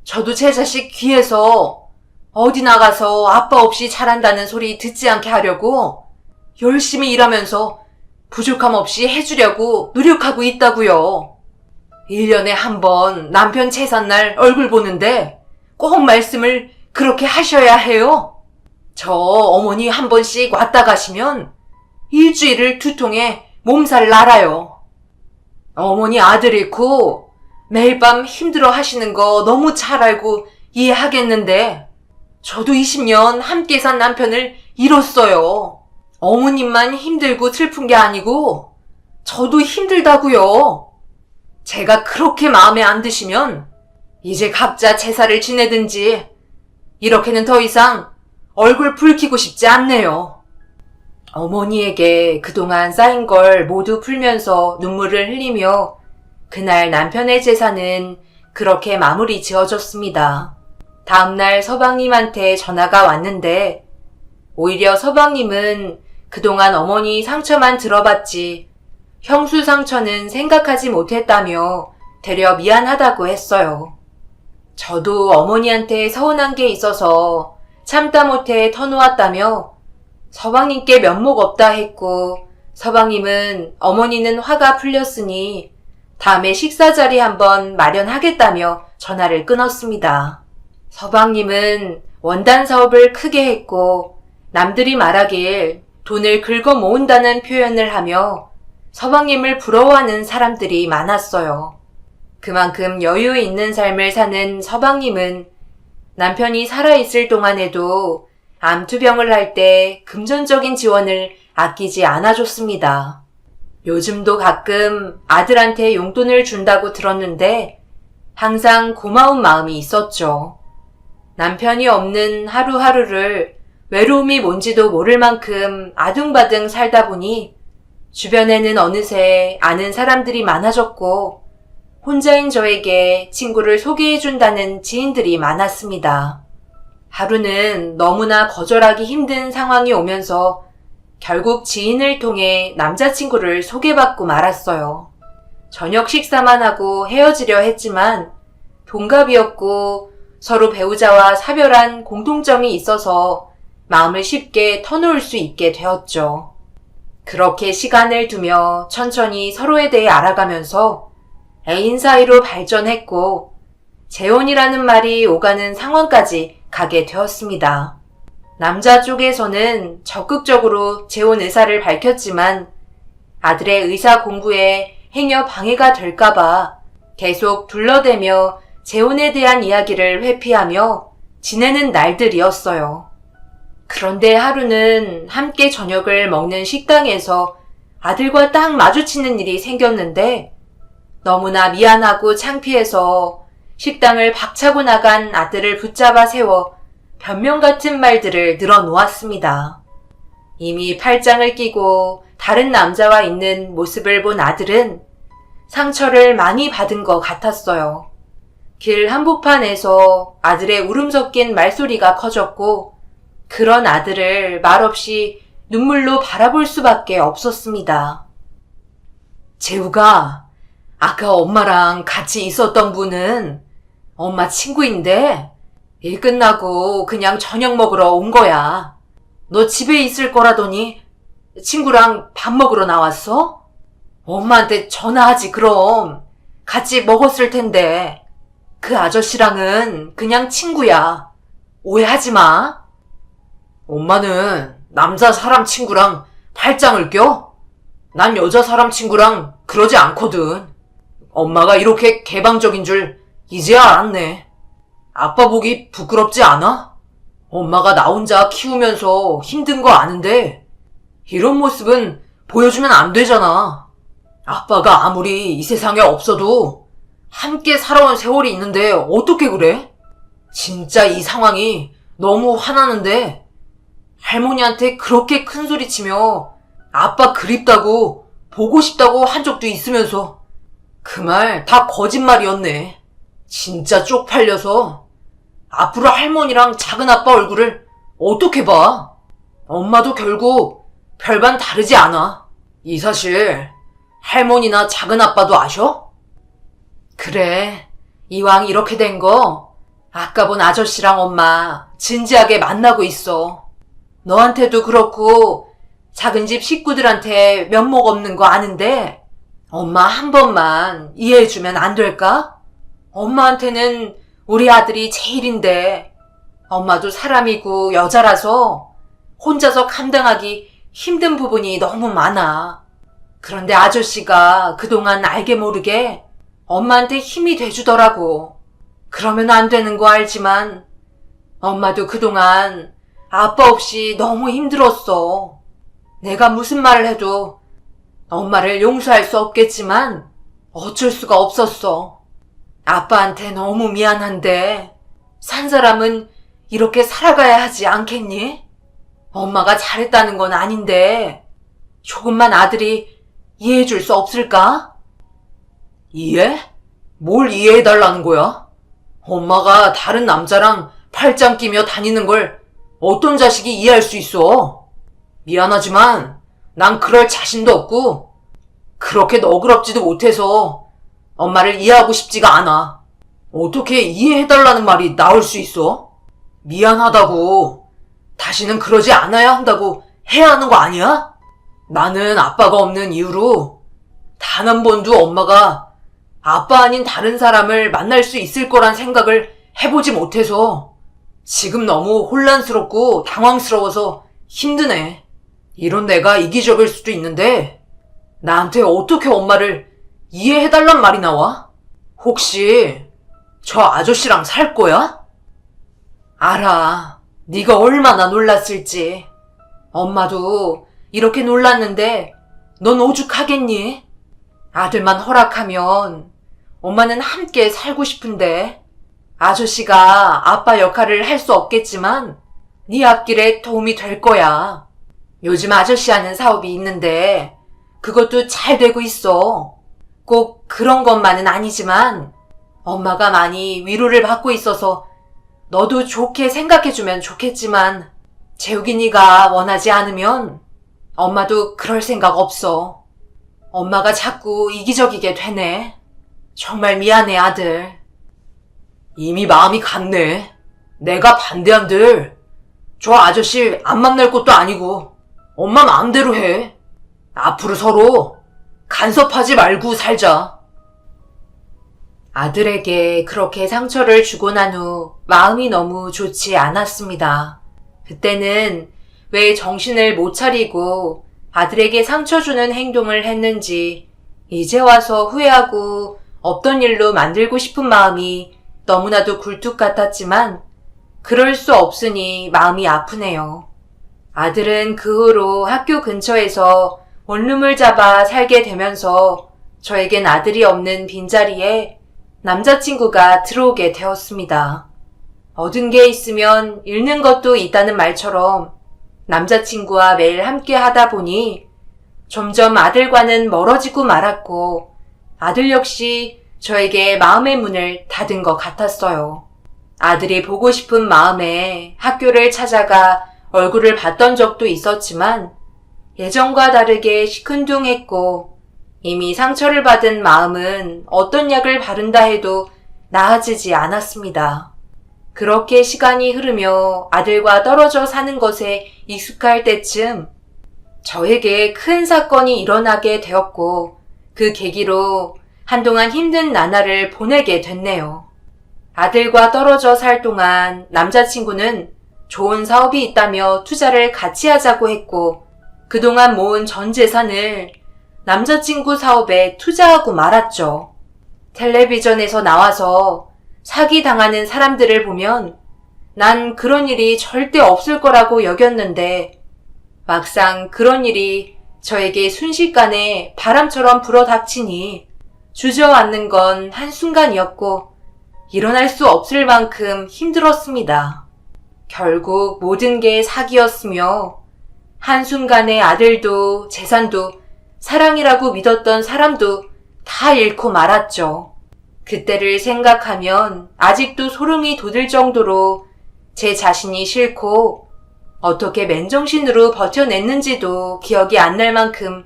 S1: 저도 제 자식 귀해서 어디 나가서 아빠 없이 잘한다는 소리 듣지 않게 하려고 열심히 일하면서 부족함 없이 해주려고 노력하고 있다고요. 1년에 한 번 남편 제삿날 얼굴 보는데 꼭 말씀을 그렇게 하셔야 해요. 저 어머니 한 번씩 왔다 가시면 일주일을 두통에 몸살 날아요. 어머니 아들 잃고 매일 밤 힘들어 하시는 거 너무 잘 알고 이해하겠는데 저도 20년 함께 산 남편을 잃었어요. 어머님만 힘들고 슬픈 게 아니고 저도 힘들다고요. 제가 그렇게 마음에 안 드시면 이제 각자 제사를 지내든지 이렇게는 더 이상 얼굴 붉히고 싶지 않네요. 어머니에게 그동안 쌓인 걸 모두 풀면서 눈물을 흘리며 그날 남편의 제사는 그렇게 마무리 지어졌습니다. 다음날 서방님한테 전화가 왔는데 오히려 서방님은 그동안 어머니 상처만 들어봤지 형수 상처는 생각하지 못했다며 되려 미안하다고 했어요. 저도 어머니한테 서운한 게 있어서 참다 못해 터놓았다며 서방님께 면목 없다 했고 서방님은 어머니는 화가 풀렸으니 다음에 식사 자리 한번 마련하겠다며 전화를 끊었습니다. 서방님은 원단 사업을 크게 했고 남들이 말하길 돈을 긁어 모은다는 표현을 하며 서방님을 부러워하는 사람들이 많았어요. 그만큼 여유 있는 삶을 사는 서방님은 남편이 살아있을 동안에도 암투병을 할 때 금전적인 지원을 아끼지 않아줬습니다. 요즘도 가끔 아들한테 용돈을 준다고 들었는데 항상 고마운 마음이 있었죠. 남편이 없는 하루하루를 외로움이 뭔지도 모를 만큼 아둥바둥 살다 보니 주변에는 어느새 아는 사람들이 많아졌고 혼자인 저에게 친구를 소개해준다는 지인들이 많았습니다. 하루는 너무나 거절하기 힘든 상황이 오면서 결국 지인을 통해 남자친구를 소개받고 말았어요. 저녁 식사만 하고 헤어지려 했지만 동갑이었고 서로 배우자와 사별한 공통점이 있어서 마음을 쉽게 터놓을 수 있게 되었죠. 그렇게 시간을 두며 천천히 서로에 대해 알아가면서 애인 사이로 발전했고 재혼이라는 말이 오가는 상황까지 가게 되었습니다. 남자 쪽에서는 적극적으로 재혼 의사를 밝혔지만 아들의 의사 공부에 행여 방해가 될까봐 계속 둘러대며 재혼에 대한 이야기를 회피하며 지내는 날들이었어요. 그런데 하루는 함께 저녁을 먹는 식당에서 아들과 딱 마주치는 일이 생겼는데 너무나 미안하고 창피해서 식당을 박차고 나간 아들을 붙잡아 세워 변명 같은 말들을 늘어놓았습니다. 이미 팔짱을 끼고 다른 남자와 있는 모습을 본 아들은 상처를 많이 받은 것 같았어요. 길 한복판에서 아들의 울음 섞인 말소리가 커졌고 그런 아들을 말없이 눈물로 바라볼 수밖에 없었습니다. 재우가, 아까 엄마랑 같이 있었던 분은 엄마 친구인데 일 끝나고 그냥 저녁 먹으러 온 거야. 너 집에 있을 거라더니 친구랑 밥 먹으러 나왔어? 엄마한테 전화하지 그럼. 같이 먹었을 텐데. 그 아저씨랑은 그냥 친구야. 오해하지 마. 엄마는 남자 사람 친구랑 팔짱을 껴? 난 여자 사람 친구랑 그러지 않거든. 엄마가 이렇게 개방적인 줄 이제야 알았네. 아빠 보기 부끄럽지 않아? 엄마가 나 혼자 키우면서 힘든 거 아는데 이런 모습은 보여주면 안 되잖아. 아빠가 아무리 이 세상에 없어도 함께 살아온 세월이 있는데 어떻게 그래? 진짜 이 상황이 너무 화나는데 할머니한테 그렇게 큰 소리 치며 아빠 그립다고 보고 싶다고 한 적도 있으면서 그 말 다 거짓말이었네. 진짜 쪽팔려서 앞으로 할머니랑 작은 아빠 얼굴을 어떻게 봐? 엄마도 결국 별반 다르지 않아. 이 사실 할머니나 작은 아빠도 아셔? 그래, 이왕 이렇게 된 거 아까 본 아저씨랑 엄마 진지하게 만나고 있어. 너한테도 그렇고 작은 집 식구들한테 면목 없는 거 아는데 엄마 한 번만 이해해주면 안 될까? 엄마한테는 우리 아들이 제일인데 엄마도 사람이고 여자라서 혼자서 감당하기 힘든 부분이 너무 많아. 그런데 아저씨가 그동안 알게 모르게 엄마한테 힘이 돼주더라고. 그러면 안 되는 거 알지만 엄마도 그동안 아빠 없이 너무 힘들었어. 내가 무슨 말을 해도 엄마를 용서할 수 없겠지만 어쩔 수가 없었어. 아빠한테 너무 미안한데 산 사람은 이렇게 살아가야 하지 않겠니? 엄마가 잘했다는 건 아닌데 조금만 아들이 이해해줄 수 없을까? 이해? 뭘 이해해달라는 거야? 엄마가 다른 남자랑 팔짱 끼며 다니는 걸 어떤 자식이 이해할 수 있어? 미안하지만 난 그럴 자신도 없고 그렇게 너그럽지도 못해서 엄마를 이해하고 싶지가 않아. 어떻게 이해해달라는 말이 나올 수 있어? 미안하다고 다시는 그러지 않아야 한다고 해야 하는 거 아니야? 나는 아빠가 없는 이유로 단 한 번도 엄마가 아빠 아닌 다른 사람을 만날 수 있을 거란 생각을 해보지 못해서 지금 너무 혼란스럽고 당황스러워서 힘드네. 이런 내가 이기적일 수도 있는데 나한테 어떻게 엄마를 이해해달란 말이 나와? 혹시 저 아저씨랑 살 거야? 알아. 네가 얼마나 놀랐을지. 엄마도 이렇게 놀랐는데 넌 오죽하겠니? 아들만 허락하면 엄마는 함께 살고 싶은데 아저씨가 아빠 역할을 할 수 없겠지만 네 앞길에 도움이 될 거야. 요즘 아저씨 하는 사업이 있는데 그것도 잘 되고 있어. 꼭 그런 것만은 아니지만 엄마가 많이 위로를 받고 있어서 너도 좋게 생각해주면 좋겠지만 재욱이 네가 원하지 않으면 엄마도 그럴 생각 없어. 엄마가 자꾸 이기적이게 되네. 정말 미안해 아들. 이미 마음이 갔네. 내가 반대한들 저 아저씨 안 만날 것도 아니고 엄마 마음대로 해. 앞으로 서로 간섭하지 말고 살자. 아들에게 그렇게 상처를 주고 난 후 마음이 너무 좋지 않았습니다. 그때는 왜 정신을 못 차리고 아들에게 상처 주는 행동을 했는지 이제 와서 후회하고 없던 일로 만들고 싶은 마음이 너무나도 굴뚝 같았지만 그럴 수 없으니 마음이 아프네요. 아들은 그 후로 학교 근처에서 원룸을 잡아 살게 되면서 저에겐 아들이 없는 빈자리에 남자친구가 들어오게 되었습니다. 얻은 게 있으면 잃는 것도 있다는 말처럼 남자친구와 매일 함께 하다 보니 점점 아들과는 멀어지고 말았고 아들 역시 저에게 마음의 문을 닫은 것 같았어요. 아들이 보고 싶은 마음에 학교를 찾아가 얼굴을 봤던 적도 있었지만 예전과 다르게 시큰둥했고 이미 상처를 받은 마음은 어떤 약을 바른다 해도 나아지지 않았습니다. 그렇게 시간이 흐르며 아들과 떨어져 사는 것에 익숙할 때쯤 저에게 큰 사건이 일어나게 되었고 그 계기로 한동안 힘든 나날을 보내게 됐네요. 아들과 떨어져 살 동안 남자친구는 좋은 사업이 있다며 투자를 같이 하자고 했고 그동안 모은 전 재산을 남자친구 사업에 투자하고 말았죠. 텔레비전에서 나와서 사기당하는 사람들을 보면 난 그런 일이 절대 없을 거라고 여겼는데 막상 그런 일이 저에게 순식간에 바람처럼 불어닥치니 주저앉는 건 한순간이었고 일어날 수 없을 만큼 힘들었습니다. 결국 모든 게 사기였으며 한순간에 아들도 재산도 사랑이라고 믿었던 사람도 다 잃고 말았죠. 그때를 생각하면 아직도 소름이 돋을 정도로 제 자신이 싫고 어떻게 맨정신으로 버텨냈는지도 기억이 안 날 만큼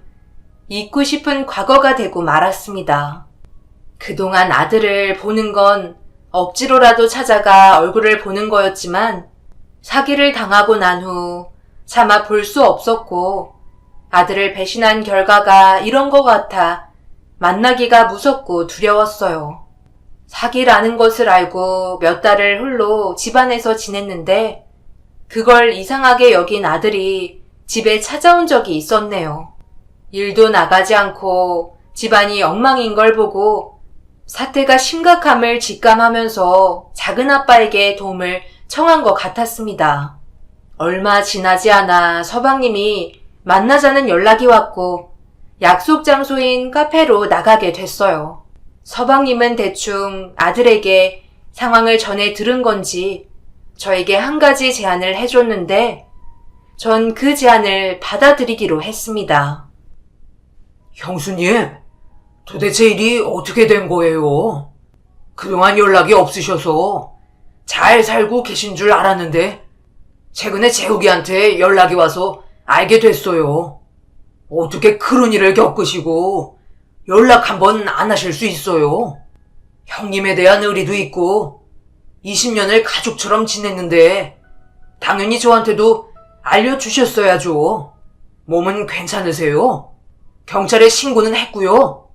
S1: 잊고 싶은 과거가 되고 말았습니다. 그동안 아들을 보는 건 억지로라도 찾아가 얼굴을 보는 거였지만 사기를 당하고 난 후 차마 볼 수 없었고 아들을 배신한 결과가 이런 것 같아 만나기가 무섭고 두려웠어요. 사기라는 것을 알고 몇 달을 홀로 집안에서 지냈는데 그걸 이상하게 여긴 아들이 집에 찾아온 적이 있었네요. 일도 나가지 않고 집안이 엉망인 걸 보고 사태가 심각함을 직감하면서 작은아빠에게 도움을 청한 것 같았습니다. 얼마 지나지 않아 서방님이 만나자는 연락이 왔고 약속 장소인 카페로 나가게 됐어요. 서방님은 대충 아들에게 상황을 전해 들은 건지 저에게 한 가지 제안을 해줬는데 전 그 제안을 받아들이기로 했습니다.
S2: 형수님, 도대체 일이 어떻게 된 거예요? 그동안 연락이 없으셔서 잘 살고 계신 줄 알았는데 최근에 재욱이한테 연락이 와서 알게 됐어요. 어떻게 그런 일을 겪으시고 연락 한번 안 하실 수 있어요? 형님에 대한 의리도 있고 20년을 가족처럼 지냈는데 당연히 저한테도 알려주셨어야죠. 몸은 괜찮으세요? 경찰에 신고는 했고요.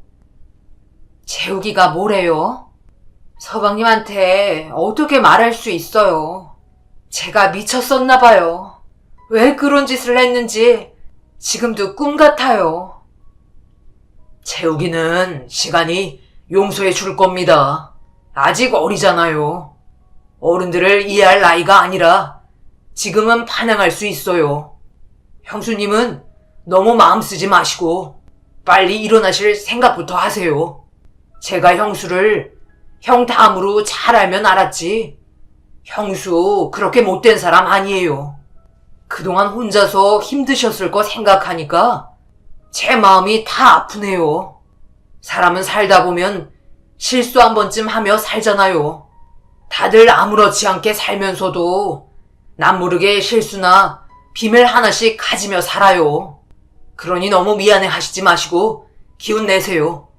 S1: 재욱이가 뭐래요? 서방님한테 어떻게 말할 수 있어요? 제가 미쳤었나 봐요. 왜 그런 짓을 했는지 지금도 꿈 같아요.
S2: 재욱이는 시간이 용서해 줄 겁니다. 아직 어리잖아요. 어른들을 이해할 나이가 아니라 지금은 반항할 수 있어요. 형수님은 너무 마음 쓰지 마시고 빨리 일어나실 생각부터 하세요. 제가 형수를 형 다음으로 잘 알면 알았지. 형수 그렇게 못된 사람 아니에요. 그동안 혼자서 힘드셨을 거 생각하니까 제 마음이 다 아프네요. 사람은 살다 보면 실수 한 번쯤 하며 살잖아요. 다들 아무렇지 않게 살면서도 남 모르게 실수나 비밀 하나씩 가지며 살아요. 그러니 너무 미안해 하시지 마시고 기운 내세요.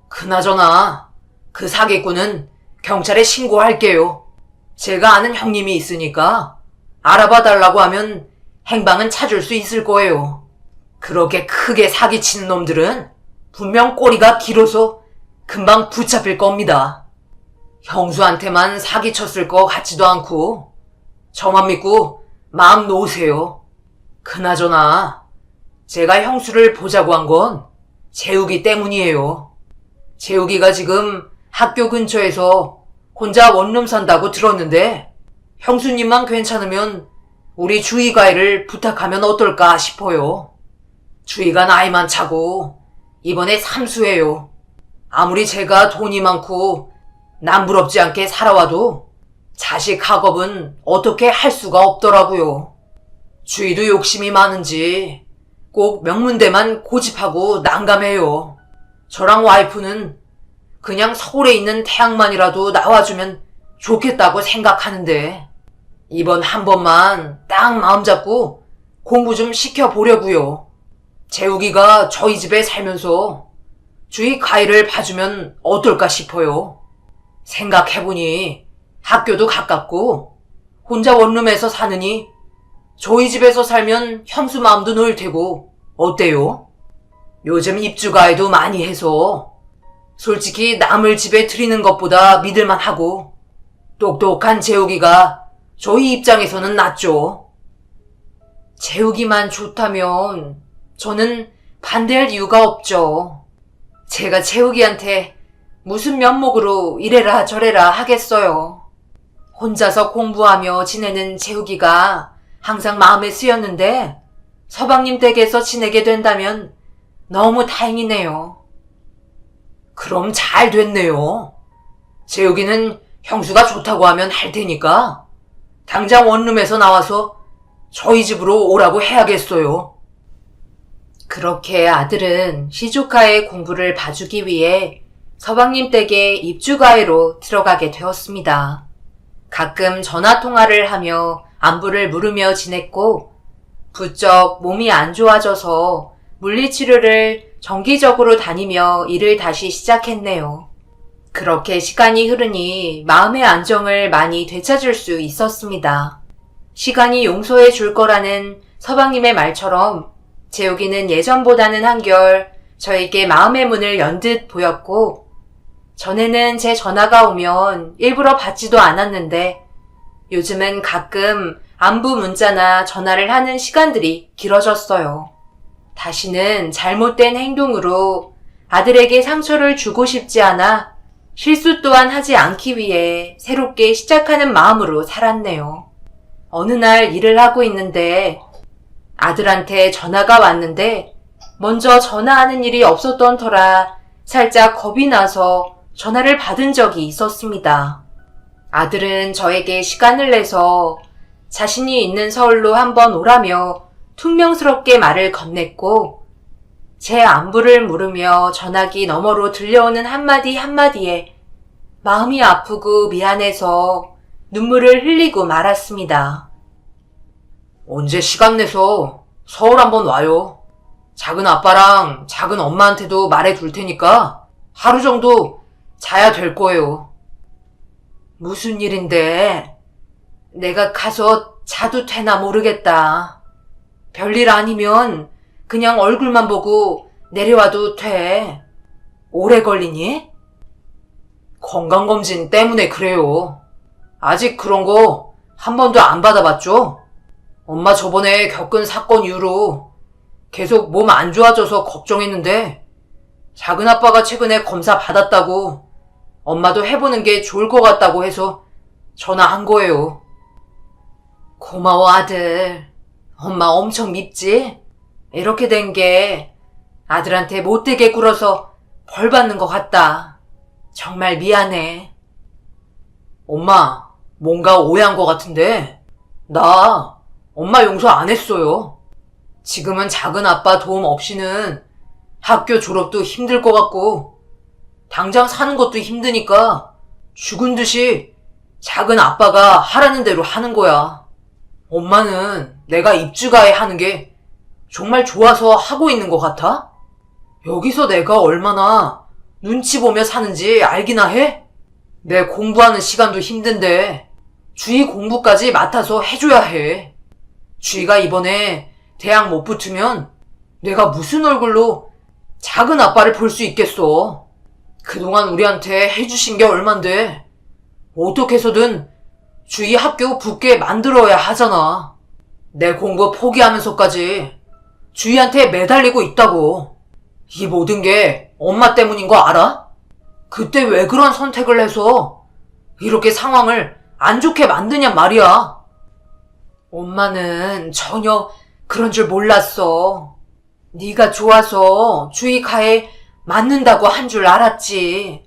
S2: 그나저나 그 사기꾼은 경찰에 신고할게요. 제가 아는 형님이 있으니까 알아봐 달라고 하면 행방은 찾을 수 있을 거예요. 그렇게 크게 사기치는 놈들은 분명 꼬리가 길어서 금방 붙잡힐 겁니다. 형수한테만 사기쳤을 것 같지도 않고 저만 믿고 마음 놓으세요. 그나저나 제가 형수를 보자고 한 건 재욱이 때문이에요. 재욱이가 지금 학교 근처에서 혼자 원룸 산다고 들었는데 형수님만 괜찮으면 우리 주희가이를 부탁하면 어떨까 싶어요. 주희가 나이만 차고 이번에 삼수예요. 아무리 제가 돈이 많고 남부럽지 않게 살아와도 자식 학업은 어떻게 할 수가 없더라고요. 주희도 욕심이 많은지 꼭 명문대만 고집하고 난감해요. 저랑 와이프는 그냥 서울에 있는 대학만이라도 나와주면 좋겠다고 생각하는데 이번 한 번만 딱 마음 잡고 공부 좀 시켜보려고요. 재욱이가 저희 집에 살면서 주희 가이를 봐주면 어떨까 싶어요. 생각해보니 학교도 가깝고 혼자 원룸에서 사느니 저희 집에서 살면 형수 마음도 놓을 테고 어때요? 요즘 입주가에도 많이 해서 솔직히 남을 집에 들이는 것보다 믿을만하고 똑똑한 재욱이가 저희 입장에서는 낫죠. 재욱이만 좋다면 저는 반대할 이유가 없죠. 제가 재욱이한테 무슨 면목으로 이래라 저래라 하겠어요. 혼자서 공부하며 지내는 재욱이가 항상 마음에 쓰였는데 서방님 댁에서 지내게 된다면 너무 다행이네요. 그럼 잘 됐네요. 재욱이는 형수가 좋다고 하면 할 테니까 당장 원룸에서 나와서 저희 집으로 오라고 해야겠어요. 그렇게 아들은 시조카의 공부를 봐주기 위해 서방님 댁의 입주가해로 들어가게 되었습니다. 가끔 전화통화를 하며 안부를 물으며 지냈고 부쩍 몸이 안 좋아져서 물리치료를 정기적으로 다니며 일을 다시 시작했네요. 그렇게 시간이 흐르니 마음의 안정을 많이 되찾을 수 있었습니다. 시간이 용서해 줄 거라는 서방님의 말처럼 재욱이는 예전보다는 한결 저에게 마음의 문을 연 듯 보였고 전에는 제 전화가 오면 일부러 받지도 않았는데 요즘은 가끔 안부 문자나 전화를 하는 시간들이 길어졌어요. 다시는 잘못된 행동으로 아들에게 상처를 주고 싶지 않아 실수 또한 하지 않기 위해 새롭게 시작하는 마음으로 살았네요. 어느 날 일을 하고 있는데 아들한테 전화가 왔는데 먼저 전화하는 일이 없었던 터라 살짝 겁이 나서 전화를 받은 적이 있었습니다. 아들은 저에게 시간을 내서 자신이 있는 서울로 한번 오라며 퉁명스럽게 말을 건넸고 제 안부를 물으며 전화기 너머로 들려오는 한마디 한마디에 마음이 아프고 미안해서 눈물을 흘리고 말았습니다. 언제 시간 내서 서울 한번 와요. 작은 아빠랑 작은 엄마한테도 말해둘 테니까 하루 정도 자야 될 거예요. 무슨 일인데? 내가 가서 자도 되나 모르겠다. 별일 아니면 그냥 얼굴만 보고 내려와도 돼. 오래 걸리니? 건강검진 때문에 그래요. 아직 그런 거 한 번도 안 받아봤죠? 엄마 저번에 겪은 사건 이후로 계속 몸 안 좋아져서 걱정했는데 작은 아빠가 최근에 검사 받았다고 엄마도 해보는 게 좋을 것 같다고 해서 전화한 거예요. 고마워 아들. 엄마 엄청 밉지? 이렇게 된 게 아들한테 못되게 굴어서 벌 받는 것 같다. 정말 미안해. 엄마, 뭔가 오해한 것 같은데 나 엄마 용서 안 했어요. 지금은 작은 아빠 도움 없이는 학교 졸업도 힘들 것 같고 당장 사는 것도 힘드니까 죽은 듯이 작은 아빠가 하라는 대로 하는 거야. 엄마는 내가 입주가에 하는 게 정말 좋아서 하고 있는 것 같아? 여기서 내가 얼마나 눈치 보며 사는지 알기나 해? 내 공부하는 시간도 힘든데 주희 공부까지 맡아서 해줘야 해. 주희가 이번에 대학 못 붙으면 내가 무슨 얼굴로 작은 아빠를 볼 수 있겠어. 그동안 우리한테 해주신 게 얼만데 어떻게 해서든 주희 학교 붙게 만들어야 하잖아. 내 공부 포기하면서까지 주희한테 매달리고 있다고. 이 모든 게 엄마 때문인 거 알아? 그때 왜 그런 선택을 해서 이렇게 상황을 안 좋게 만드냔 말이야. 엄마는 전혀 그런 줄 몰랐어. 네가 좋아서 주희 가에 맞는다고 한 줄 알았지.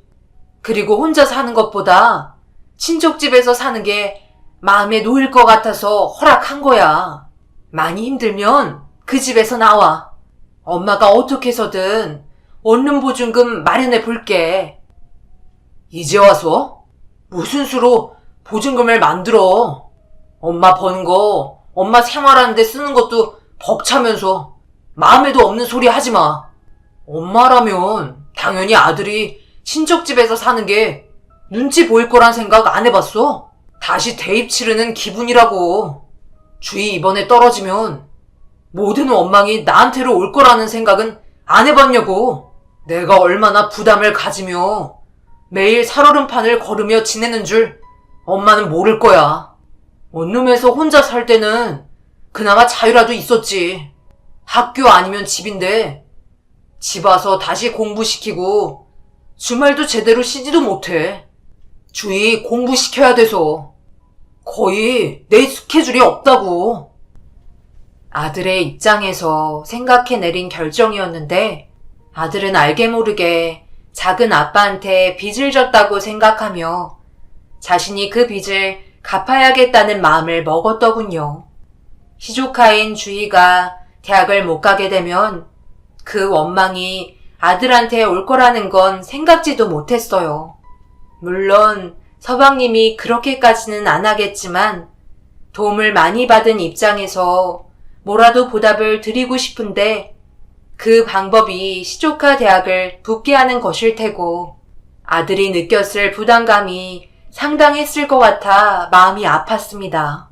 S2: 그리고 혼자 사는 것보다 친척 집에서 사는 게 마음에 놓일 것 같아서 허락한 거야. 많이 힘들면 그 집에서 나와. 엄마가 어떻게 해서든 원룸 보증금 마련해 볼게. 이제 와서? 무슨 수로 보증금을 만들어? 엄마 버는 거 엄마 생활하는데 쓰는 것도 벅차면서 마음에도 없는 소리 하지 마. 엄마라면 당연히 아들이 친척집에서 사는 게 눈치 보일 거란 생각 안 해봤어? 다시 대입 치르는 기분이라고. 주희 이번에 떨어지면 모든 원망이 나한테로 올 거라는 생각은 안 해봤냐고. 내가 얼마나 부담을 가지며 매일 살얼음판을 걸으며 지내는 줄 엄마는 모를 거야. 원룸에서 혼자 살 때는 그나마 자유라도 있었지. 학교 아니면 집인데 집 와서 다시 공부시키고 주말도 제대로 쉬지도 못해. 주희 공부시켜야 돼서 거의 내 스케줄이 없다고. 아들의 입장에서 생각해 내린 결정이었는데 아들은 알게 모르게 작은 아빠한테 빚을 졌다고 생각하며 자신이 그 빚을 갚아야겠다는 마음을 먹었더군요. 시조카인 주희가 대학을 못 가게 되면 그 원망이 아들한테 올 거라는 건 생각지도 못했어요. 물론 서방님이 그렇게까지는 안 하겠지만 도움을 많이 받은 입장에서 뭐라도 보답을 드리고 싶은데 그 방법이 시조카 대학을 붙게 하는 것일 테고 아들이 느꼈을 부담감이 상당했을 것 같아 마음이 아팠습니다.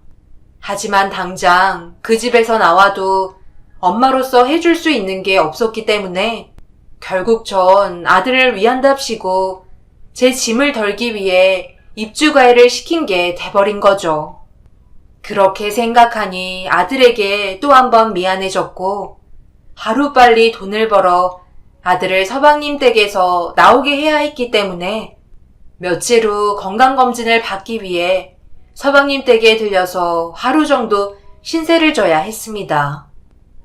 S2: 하지만 당장 그 집에서 나와도 엄마로서 해줄 수 있는 게 없었기 때문에 결국 전 아들을 위한답시고 제 짐을 덜기 위해 입주가해를 시킨 게 돼버린 거죠. 그렇게 생각하니 아들에게 또 한 번 미안해졌고 하루빨리 돈을 벌어 아들을 서방님 댁에서 나오게 해야 했기 때문에 며칠 후 건강검진을 받기 위해 서방님 댁에 들려서 하루 정도 신세를 져야 했습니다.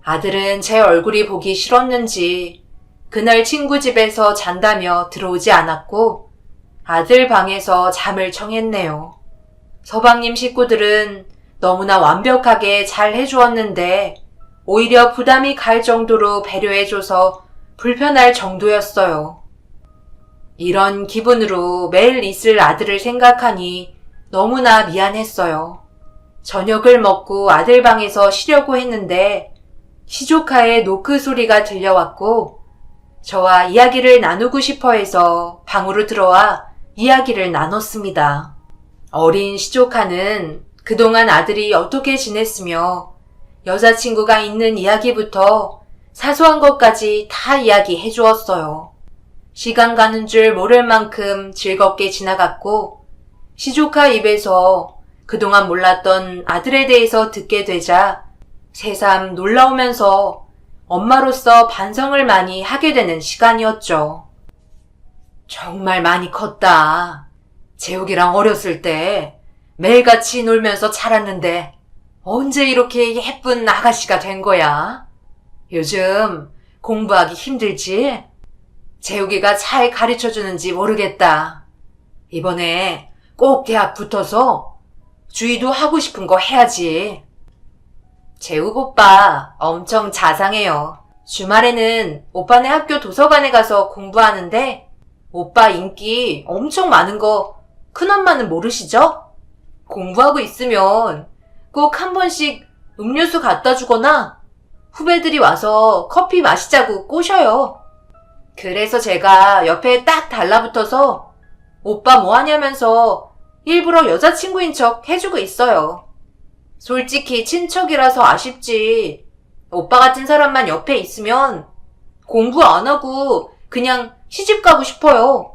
S2: 아들은 제 얼굴이 보기 싫었는지 그날 친구 집에서 잔다며 들어오지 않았고 아들 방에서 잠을 청했네요. 서방님 식구들은 너무나 완벽하게 잘 해주었는데 오히려 부담이 갈 정도로 배려해줘서 불편할 정도였어요. 이런 기분으로 매일 있을 아들을 생각하니 너무나 미안했어요. 저녁을 먹고 아들 방에서 쉬려고 했는데 시조카의 노크 소리가 들려왔고 저와 이야기를 나누고 싶어 해서 방으로 들어와 이야기를 나눴습니다. 어린 시조카는 그동안 아들이 어떻게 지냈으며 여자친구가 있는 이야기부터 사소한 것까지 다 이야기해 주었어요. 시간 가는 줄 모를 만큼 즐겁게 지나갔고 시조카 입에서 그동안 몰랐던 아들에 대해서 듣게 되자 새삼 놀라우면서 엄마로서 반성을 많이 하게 되는 시간이었죠. 정말 많이 컸다. 재욱이랑 어렸을 때 매일같이 놀면서 자랐는데 언제 이렇게 예쁜 아가씨가 된 거야? 요즘 공부하기 힘들지? 재욱이가 잘 가르쳐주는지 모르겠다. 이번에 꼭 대학 붙어서 주희도 하고 싶은 거 해야지. 재욱 오빠 엄청 자상해요. 주말에는 오빠네 학교 도서관에 가서 공부하는데 오빠 인기 엄청 많은 거 큰엄마는 모르시죠? 공부하고 있으면 꼭 한 번씩 음료수 갖다 주거나 후배들이 와서 커피 마시자고 꼬셔요. 그래서 제가 옆에 딱 달라붙어서 오빠 뭐 하냐면서 일부러 여자친구인 척 해주고 있어요. 솔직히 친척이라서 아쉽지. 오빠 같은 사람만 옆에 있으면 공부 안 하고 그냥 시집 가고 싶어요.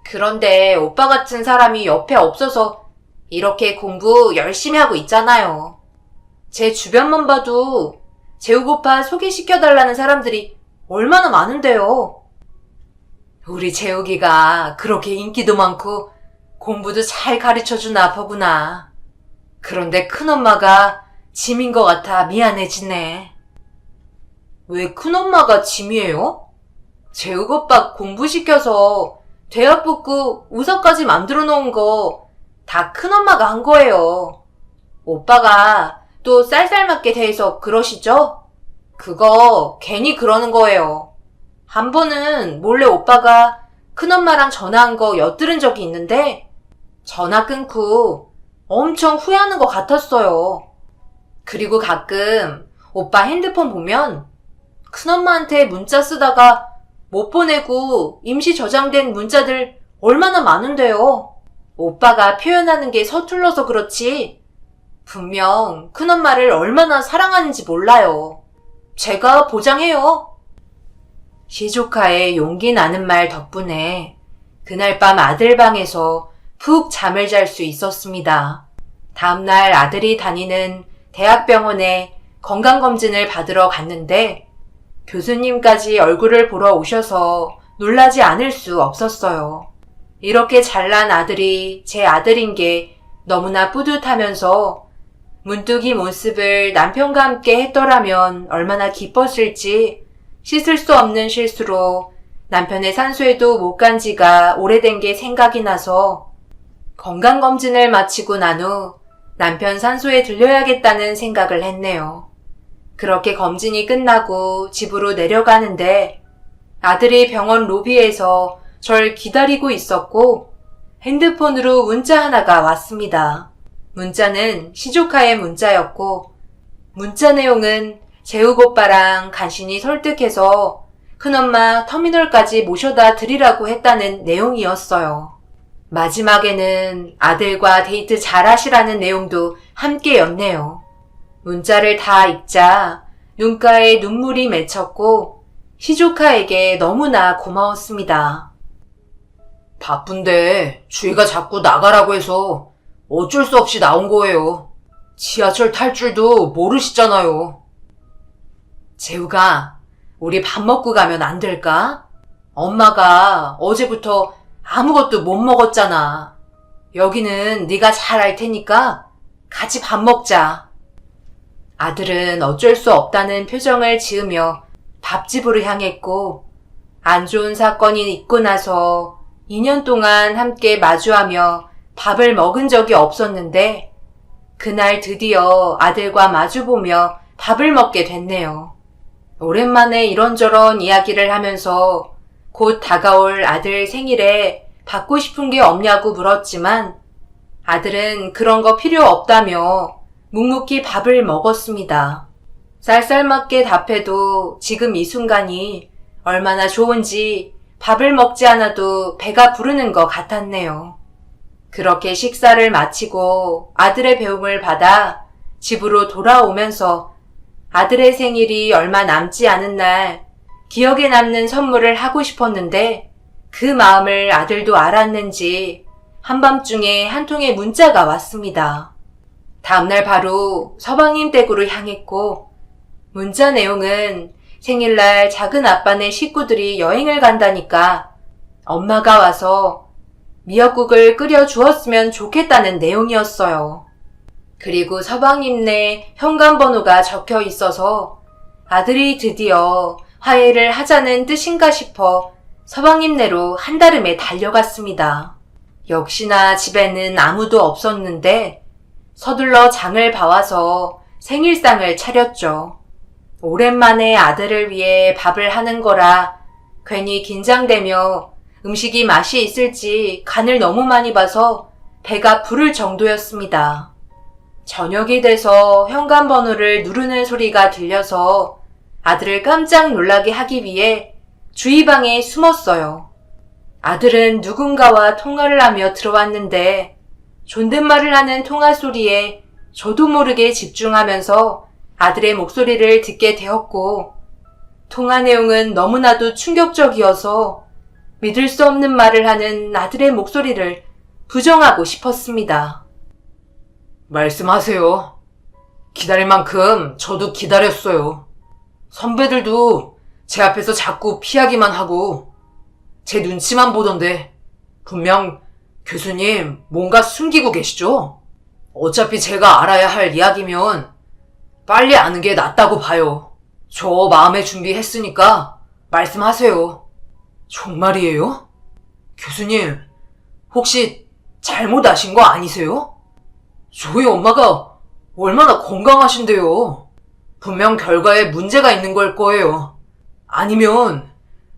S2: 그런데 오빠 같은 사람이 옆에 없어서 이렇게 공부 열심히 하고 있잖아요. 제 주변만 봐도 재욱 오빠 소개시켜달라는 사람들이 얼마나 많은데요. 우리 재욱이가 그렇게 인기도 많고 공부도 잘 가르쳐주나 보구나. 그런데 큰엄마가 짐인 것 같아 미안해지네. 왜 큰엄마가 짐이에요? 재욱 오빠 공부시켜서 대학 붙고 우사까지 만들어 놓은 거 다 큰엄마가 한 거예요. 오빠가 또 쌀쌀맞게 대해서 그러시죠? 그거 괜히 그러는 거예요. 한 번은 몰래 오빠가 큰엄마랑 전화한 거 엿들은 적이 있는데 전화 끊고 엄청 후회하는 것 같았어요. 그리고 가끔 오빠 핸드폰 보면 큰엄마한테 문자 쓰다가 못 보내고 임시 저장된 문자들 얼마나 많은데요. 오빠가 표현하는 게 서툴러서 그렇지 분명 큰엄마를 얼마나 사랑하는지 몰라요. 제가 보장해요. 시조카의 용기 나는 말 덕분에 그날 밤 아들 방에서 푹 잠을 잘 수 있었습니다. 다음날 아들이 다니는 대학병원에 건강검진을 받으러 갔는데 교수님까지 얼굴을 보러 오셔서 놀라지 않을 수 없었어요. 이렇게 잘난 아들이 제 아들인 게 너무나 뿌듯하면서 문득 이 모습을 남편과 함께 했더라면 얼마나 기뻤을지 씻을 수 없는 실수로 남편의 산소에도 못 간 지가 오래된 게 생각이 나서 건강검진을 마치고 난 후 남편 산소에 들려야겠다는 생각을 했네요. 그렇게 검진이 끝나고 집으로 내려가는데 아들이 병원 로비에서 절 기다리고 있었고 핸드폰으로 문자 하나가 왔습니다. 문자는 시조카의 문자였고 문자 내용은 재욱 오빠랑 간신히 설득해서 큰엄마 터미널까지 모셔다 드리라고 했다는 내용이었어요. 마지막에는 아들과 데이트 잘하시라는 내용도 함께였네요. 문자를 다 읽자 눈가에 눈물이 맺혔고 시조카에게 너무나 고마웠습니다. 바쁜데 주희가 자꾸 나가라고 해서 어쩔 수 없이 나온 거예요. 지하철 탈 줄도 모르시잖아요. 재우가 우리 밥 먹고 가면 안 될까? 엄마가 어제부터 아무것도 못 먹었잖아. 여기는 네가 잘 알 테니까 같이 밥 먹자. 아들은 어쩔 수 없다는 표정을 지으며 밥집으로 향했고 안 좋은 사건이 있고 나서 2년 동안 함께 마주하며 밥을 먹은 적이 없었는데 그날 드디어 아들과 마주보며 밥을 먹게 됐네요. 오랜만에 이런저런 이야기를 하면서 곧 다가올 아들 생일에 받고 싶은 게 없냐고 물었지만 아들은 그런 거 필요 없다며 묵묵히 밥을 먹었습니다. 쌀쌀맞게 답해도 지금 이 순간이 얼마나 좋은지 밥을 먹지 않아도 배가 부르는 것 같았네요. 그렇게 식사를 마치고 아들의 배움을 받아 집으로 돌아오면서 아들의 생일이 얼마 남지 않은 날 기억에 남는 선물을 하고 싶었는데 그 마음을 아들도 알았는지 한밤중에 한 통의 문자가 왔습니다. 다음날 바로 서방님 댁으로 향했고 문자 내용은 생일날 작은 아빠네 식구들이 여행을 간다니까 엄마가 와서 미역국을 끓여 주었으면 좋겠다는 내용이었어요. 그리고 서방님네 현관번호가 적혀 있어서 아들이 드디어 화해를 하자는 뜻인가 싶어 서방님네로 한달음에 달려갔습니다. 역시나 집에는 아무도 없었는데 서둘러 장을 봐와서 생일상을 차렸죠. 오랜만에 아들을 위해 밥을 하는 거라 괜히 긴장되며 음식이 맛이 있을지 간을 너무 많이 봐서 배가 부를 정도였습니다. 저녁이 돼서 현관번호를 누르는 소리가 들려서 아들을 깜짝 놀라게 하기 위해 주희방에 숨었어요. 아들은 누군가와 통화를 하며 들어왔는데 존댓말을 하는 통화 소리에 저도 모르게 집중하면서 아들의 목소리를 듣게 되었고 통화 내용은 너무나도 충격적이어서 믿을 수 없는 말을 하는 아들의 목소리를 부정하고 싶었습니다. 말씀하세요. 기다릴 만큼 저도 기다렸어요. 선배들도 제 앞에서 자꾸 피하기만 하고 제 눈치만 보던데 분명 교수님 뭔가 숨기고 계시죠? 어차피 제가 알아야 할 이야기면 빨리 아는 게 낫다고 봐요. 저 마음의 준비했으니까 말씀하세요. 정말이에요? 교수님, 혹시 잘못 아신 거 아니세요? 저희 엄마가 얼마나 건강하신데요. 분명 결과에 문제가 있는 걸 거예요. 아니면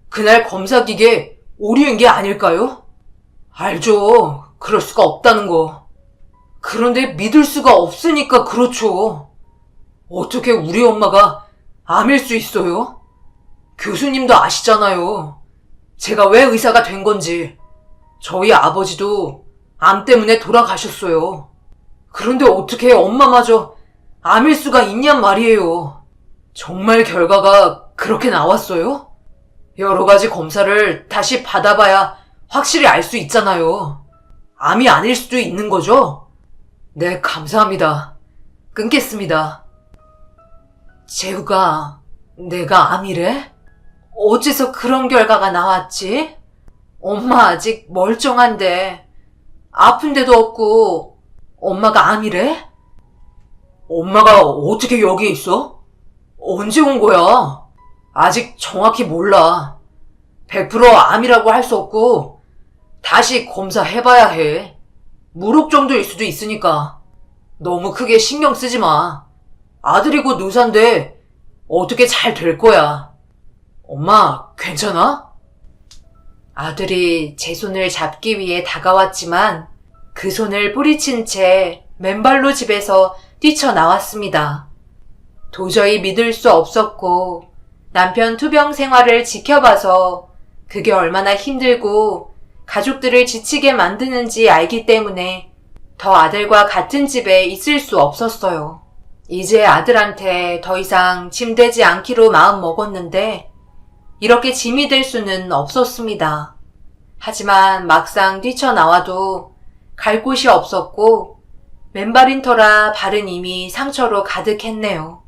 S2: 그날 검사기계 오류인 게 아닐까요? 알죠. 그럴 수가 없다는 거. 그런데 믿을 수가 없으니까 그렇죠. 어떻게 우리 엄마가 암일 수 있어요? 교수님도 아시잖아요. 제가 왜 의사가 된 건지. 저희 아버지도 암 때문에 돌아가셨어요. 그런데 어떻게 엄마마저 암일 수가 있냔 말이에요. 정말 결과가 그렇게 나왔어요? 여러 가지 검사를 다시 받아봐야 확실히 알 수 있잖아요. 암이 아닐 수도 있는 거죠? 네, 감사합니다. 끊겠습니다. 재우가 내가 암이래? 어째서 그런 결과가 나왔지? 엄마 아직 멀쩡한데 아픈 데도 없고 엄마가 암이래? 엄마가 어떻게 여기 있어? 언제 온 거야? 아직 정확히 몰라. 100% 암이라고 할 수 없고 다시 검사해봐야 해. 무록 정도일 수도 있으니까 너무 크게 신경 쓰지 마. 아들이고 노산데 어떻게 잘 될 거야. 엄마 괜찮아? 아들이 제 손을 잡기 위해 다가왔지만 그 손을 뿌리친 채 맨발로 집에서 뛰쳐나왔습니다. 도저히 믿을 수 없었고 남편 투병 생활을 지켜봐서 그게 얼마나 힘들고 가족들을 지치게 만드는지 알기 때문에 더 아들과 같은 집에 있을 수 없었어요. 이제 아들한테 더 이상 짐되지 않기로 마음 먹었는데 이렇게 짐이 될 수는 없었습니다. 하지만 막상 뛰쳐나와도 갈 곳이 없었고 맨발인 터라 발은 이미 상처로 가득했네요.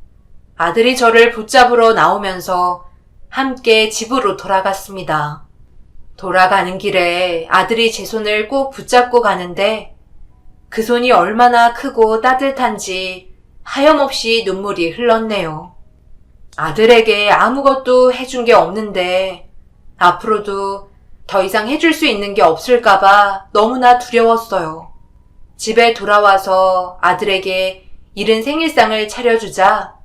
S2: 아들이 저를 붙잡으러 나오면서 함께 집으로 돌아갔습니다. 돌아가는 길에 아들이 제 손을 꼭 붙잡고 가는데 그 손이 얼마나 크고 따뜻한지 하염없이 눈물이 흘렀네요. 아들에게 아무것도 해준 게 없는데 앞으로도 더 이상 해줄 수 있는 게 없을까봐 너무나 두려웠어요. 집에 돌아와서 아들에게 이른 생일상을 차려주자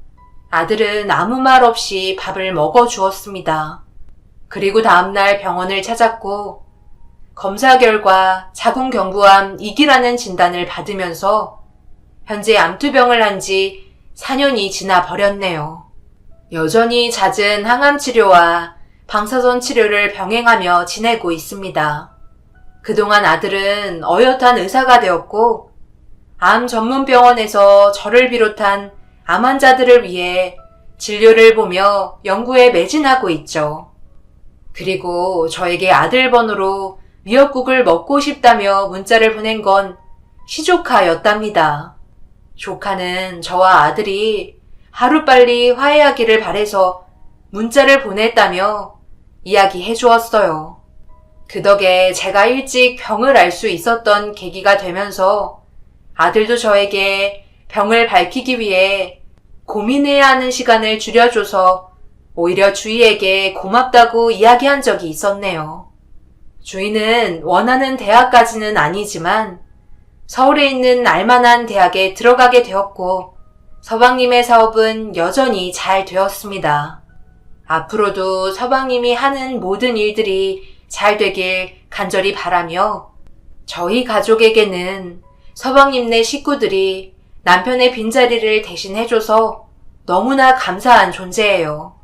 S2: 아들은 아무 말 없이 밥을 먹어주었습니다. 그리고 다음날 병원을 찾았고 검사 결과 자궁경부암 2기라는 진단을 받으면서 현재 암투병을 한 지 4년이 지나 버렸네요. 여전히 잦은 항암 치료와 방사선 치료를 병행하며 지내고 있습니다. 그동안 아들은 어엿한 의사가 되었고 암 전문 병원에서 저를 비롯한 암 환자들을 위해 진료를 보며 연구에 매진하고 있죠. 그리고 저에게 아들 번호로 미역국을 먹고 싶다며 문자를 보낸 건 시조카였답니다. 조카는 저와 아들이 하루빨리 화해하기를 바래서 문자를 보냈다며 이야기해 주었어요. 그 덕에 제가 일찍 병을 알 수 있었던 계기가 되면서 아들도 저에게 병을 밝히기 위해 고민해야 하는 시간을 줄여줘서 오히려 주희에게 고맙다고 이야기한 적이 있었네요. 주희는 원하는 대학까지는 아니지만 서울에 있는 알만한 대학에 들어가게 되었고 서방님의 사업은 여전히 잘 되었습니다. 앞으로도 서방님이 하는 모든 일들이 잘 되길 간절히 바라며 저희 가족에게는 서방님네 식구들이 남편의 빈자리를 대신해줘서 너무나 감사한 존재예요.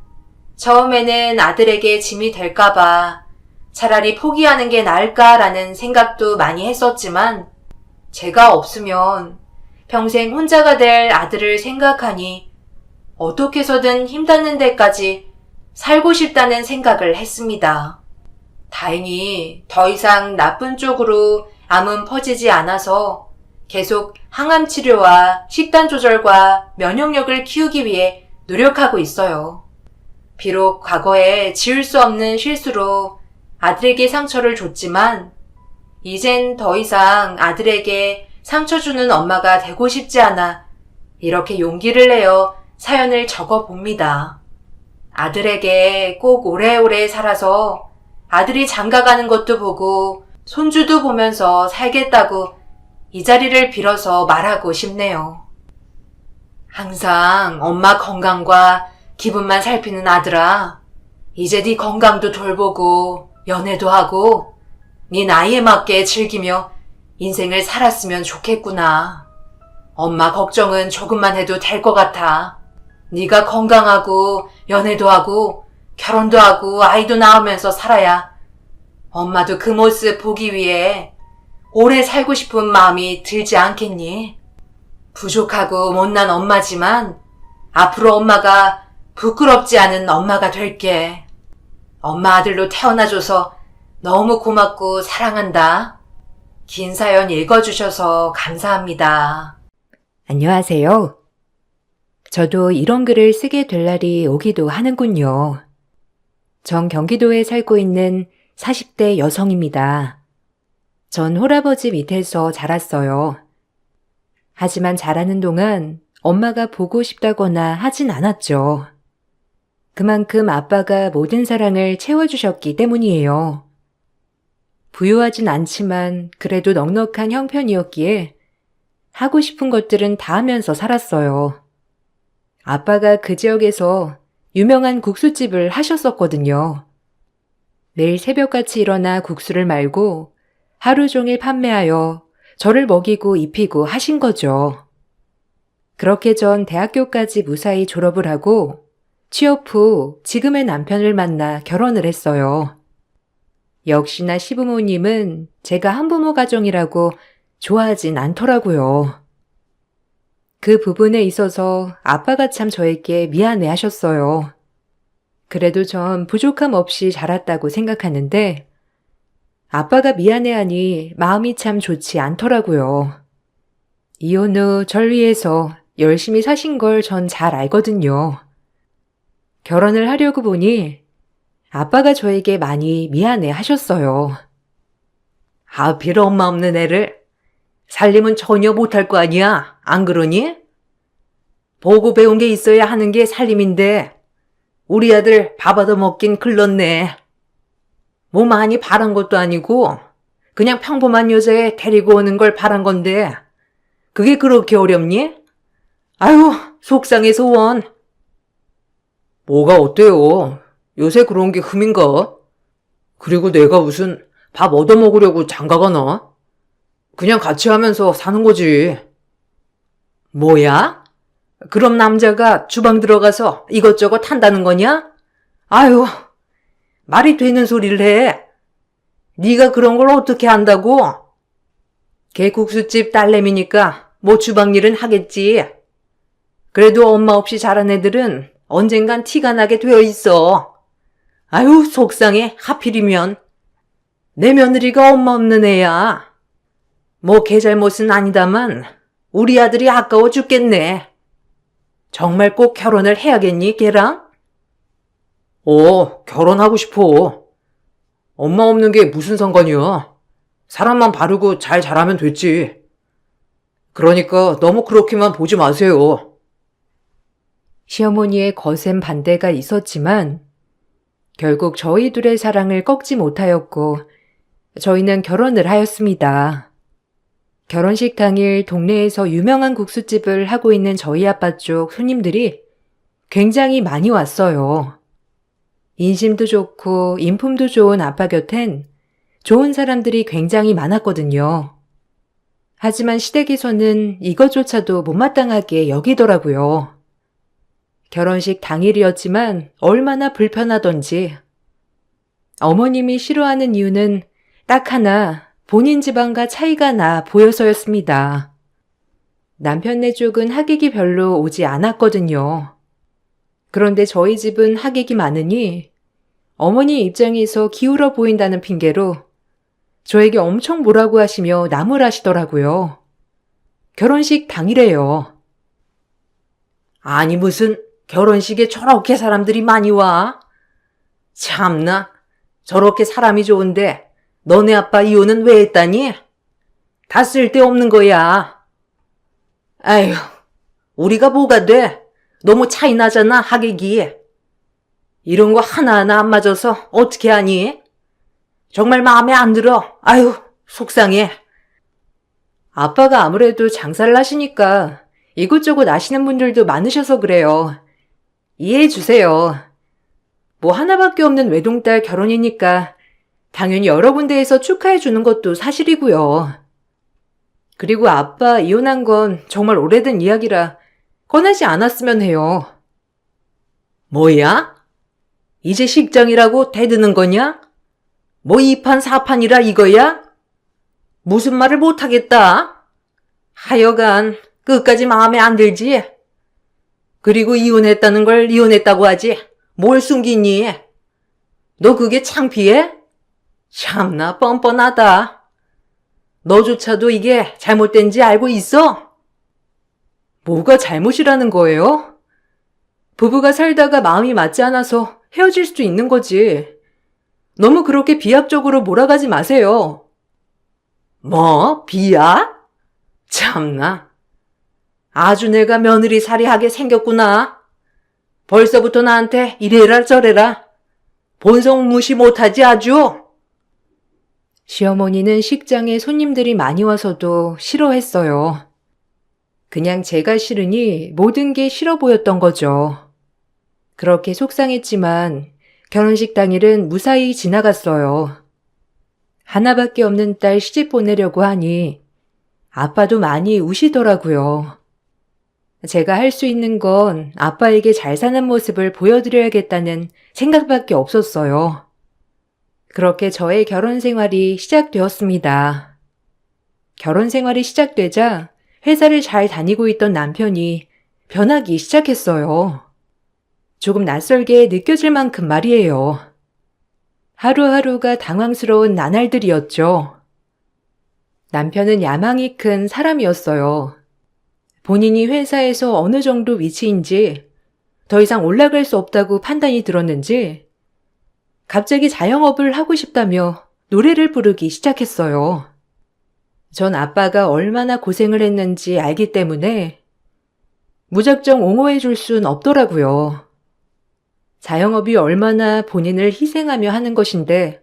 S2: 처음에는 아들에게 짐이 될까봐 차라리 포기하는 게 나을까라는 생각도 많이 했었지만 제가 없으면 평생 혼자가 될 아들을 생각하니 어떻게 해서든 힘닿는 데까지 살고 싶다는 생각을 했습니다. 다행히 더 이상 나쁜 쪽으로 암은 퍼지지 않아서 계속 항암 치료와 식단 조절과 면역력을 키우기 위해 노력하고 있어요.
S1: 비록 과거에 지울 수 없는 실수로 아들에게 상처를 줬지만 이젠 더 이상 아들에게 상처 주는 엄마가 되고 싶지 않아 이렇게 용기를 내어 사연을 적어 봅니다. 아들에게 꼭 오래오래 살아서 아들이 장가가는 것도 보고 손주도 보면서 살겠다고 이 자리를 빌어서 말하고 싶네요. 항상 엄마 건강과 기분만 살피는 아들아, 이제 네 건강도 돌보고 연애도 하고 네 나이에 맞게 즐기며 인생을 살았으면 좋겠구나. 엄마 걱정은 조금만 해도 될 것 같아. 네가 건강하고 연애도 하고 결혼도 하고 아이도 낳으면서 살아야 엄마도 그 모습 보기 위해 오래 살고 싶은 마음이 들지 않겠니? 부족하고 못난 엄마지만 앞으로 엄마가 부끄럽지 않은 엄마가 될게. 엄마 아들로 태어나줘서 너무 고맙고 사랑한다. 긴 사연 읽어주셔서 감사합니다. 안녕하세요. 저도 이런 글을 쓰게 될 날이 오기도 하는군요. 전 경기도에 살고 있는 40대 여성입니다. 전 홀아버지 밑에서 자랐어요. 하지만 자라는 동안 엄마가 보고 싶다거나 하진 않았죠. 그만큼 아빠가 모든 사랑을 채워주셨기 때문이에요. 부유하진 않지만 그래도 넉넉한 형편이었기에 하고 싶은 것들은 다 하면서 살았어요. 아빠가 그 지역에서 유명한 국수집을 하셨었거든요. 매일 새벽같이 일어나 국수를 말고 하루 종일 판매하여 저를 먹이고 입히고 하신 거죠. 그렇게 전 대학교까지 무사히 졸업을 하고 취업 후 지금의 남편을 만나 결혼을 했어요. 역시나 시부모님은 제가 한부모 가정이라고 좋아하진 않더라고요. 그 부분에 있어서 아빠가 참 저에게 미안해 하셨어요. 그래도 전 부족함 없이 자랐다고 생각하는데 아빠가 미안해하니 마음이 참 좋지 않더라고요. 이혼 후 절 위해서 열심히 사신 걸 전 잘 알거든요. 결혼을 하려고 보니 아빠가 저에게 많이 미안해 하셨어요. 하필 엄마 없는 애를 살림은 전혀 못할 거 아니야. 안 그러니? 보고 배운 게 있어야 하는 게 살림인데 우리 아들 밥 얻어먹긴 글렀네. 뭐 많이 바란 것도 아니고 그냥 평범한 여자애 데리고 오는 걸 바란 건데 그게 그렇게 어렵니? 아유, 속상해서 원. 뭐가 어때요? 요새 그런 게 흠인가? 그리고 내가 무슨 밥 얻어먹으려고 장가가나? 그냥 같이 하면서 사는 거지. 뭐야? 그럼 남자가 주방 들어가서 이것저것 한다는 거냐? 아유, 말이 되는 소리를 해. 네가 그런 걸 어떻게 한다고? 걔 국수집 딸내미니까 뭐 주방 일은 하겠지. 그래도 엄마 없이 자란 애들은 언젠간 티가 나게 되어 있어. 아유, 속상해. 하필이면. 내 며느리가 엄마 없는 애야. 뭐 걔 잘못은 아니다만 우리 아들이 아까워 죽겠네. 정말 꼭 결혼을 해야겠니, 걔랑? 결혼하고 싶어. 엄마 없는 게 무슨 상관이야. 사람만 바르고 잘 자라면 됐지. 그러니까 너무 그렇게만 보지 마세요. 시어머니의 거센 반대가 있었지만 결국 저희 둘의 사랑을 꺾지 못하였고 저희는 결혼을 하였습니다. 결혼식 당일 동네에서 유명한 국수집을 하고 있는 저희 아빠 쪽 손님들이 굉장히 많이 왔어요. 인심도 좋고 인품도 좋은 아빠 곁엔 좋은 사람들이 굉장히 많았거든요. 하지만 시댁에서는 이것조차도 못마땅하게 여기더라고요. 결혼식 당일이었지만 얼마나 불편하던지. 어머님이 싫어하는 이유는 딱 하나, 본인 집안과 차이가 나 보여서였습니다. 남편네 쪽은 하객이 별로 오지 않았거든요. 그런데 저희 집은 하객이 많으니 어머니 입장에서 기울어 보인다는 핑계로 저에게 엄청 뭐라고 하시며 나무라시더라고요. 결혼식 당일에요. 아니 무슨
S2: 결혼식에 저렇게 사람들이 많이 와? 참나, 저렇게 사람이 좋은데 너네 아빠 이혼은 왜 했다니? 다 쓸데없는 거야. 아휴, 우리가 뭐가 돼? 너무 차이 나잖아, 하객이. 이런 거 하나하나 안 맞아서 어떻게 하니? 정말 마음에 안 들어. 아휴, 속상해. 아빠가 아무래도 장사를 하시니까 이곳저곳 아시는 분들도 많으셔서 그래요. 이해해 주세요. 뭐 하나밖에 없는 외동딸 결혼이니까 당연히 여러 군데에서 축하해 주는 것도 사실이고요. 그리고 아빠 이혼한 건 정말 오래된 이야기라 꺼내지 않았으면 해요. 뭐야? 이제 식장이라고 대드는 거냐? 뭐 2판 4판이라 이거야? 무슨 말을 못하겠다. 하여간 끝까지 마음에 안 들지? 그리고 이혼했다는 걸 이혼했다고 하지. 뭘 숨기니? 너 그게 창피해? 참나 뻔뻔하다. 너조차도 이게 잘못된지 알고 있어? 뭐가 잘못이라는 거예요? 부부가 살다가 마음이 맞지 않아서 헤어질 수도 있는 거지. 너무 그렇게 비합적으로 몰아가지 마세요. 뭐? 비야? 참나. 아주 내가 며느리 살이하게 생겼구나. 벌써부터 나한테 이래라 저래라. 본성 무시 못하지 아주. 시어머니는 식장에 손님들이 많이 와서도 싫어했어요. 그냥 제가 싫으니 모든 게 싫어 보였던 거죠. 그렇게 속상했지만 결혼식 당일은 무사히 지나갔어요. 하나밖에 없는 딸 시집 보내려고 하니 아빠도 많이 우시더라고요. 제가 할 수 있는 건 아빠에게 잘 사는 모습을 보여드려야겠다는 생각밖에 없었어요. 그렇게 저의 결혼 생활이 시작되었습니다. 결혼 생활이 시작되자 회사를 잘 다니고 있던 남편이 변하기 시작했어요. 조금 낯설게 느껴질 만큼 말이에요. 하루하루가 당황스러운 나날들이었죠. 남편은 야망이 큰 사람이었어요. 본인이 회사에서 어느 정도 위치인지 더 이상 올라갈 수 없다고 판단이 들었는지 갑자기 자영업을 하고 싶다며 노래를 부르기 시작했어요. 전 아빠가 얼마나 고생을 했는지 알기 때문에 무작정 옹호해 줄 순 없더라고요. 자영업이 얼마나 본인을 희생하며 하는 것인데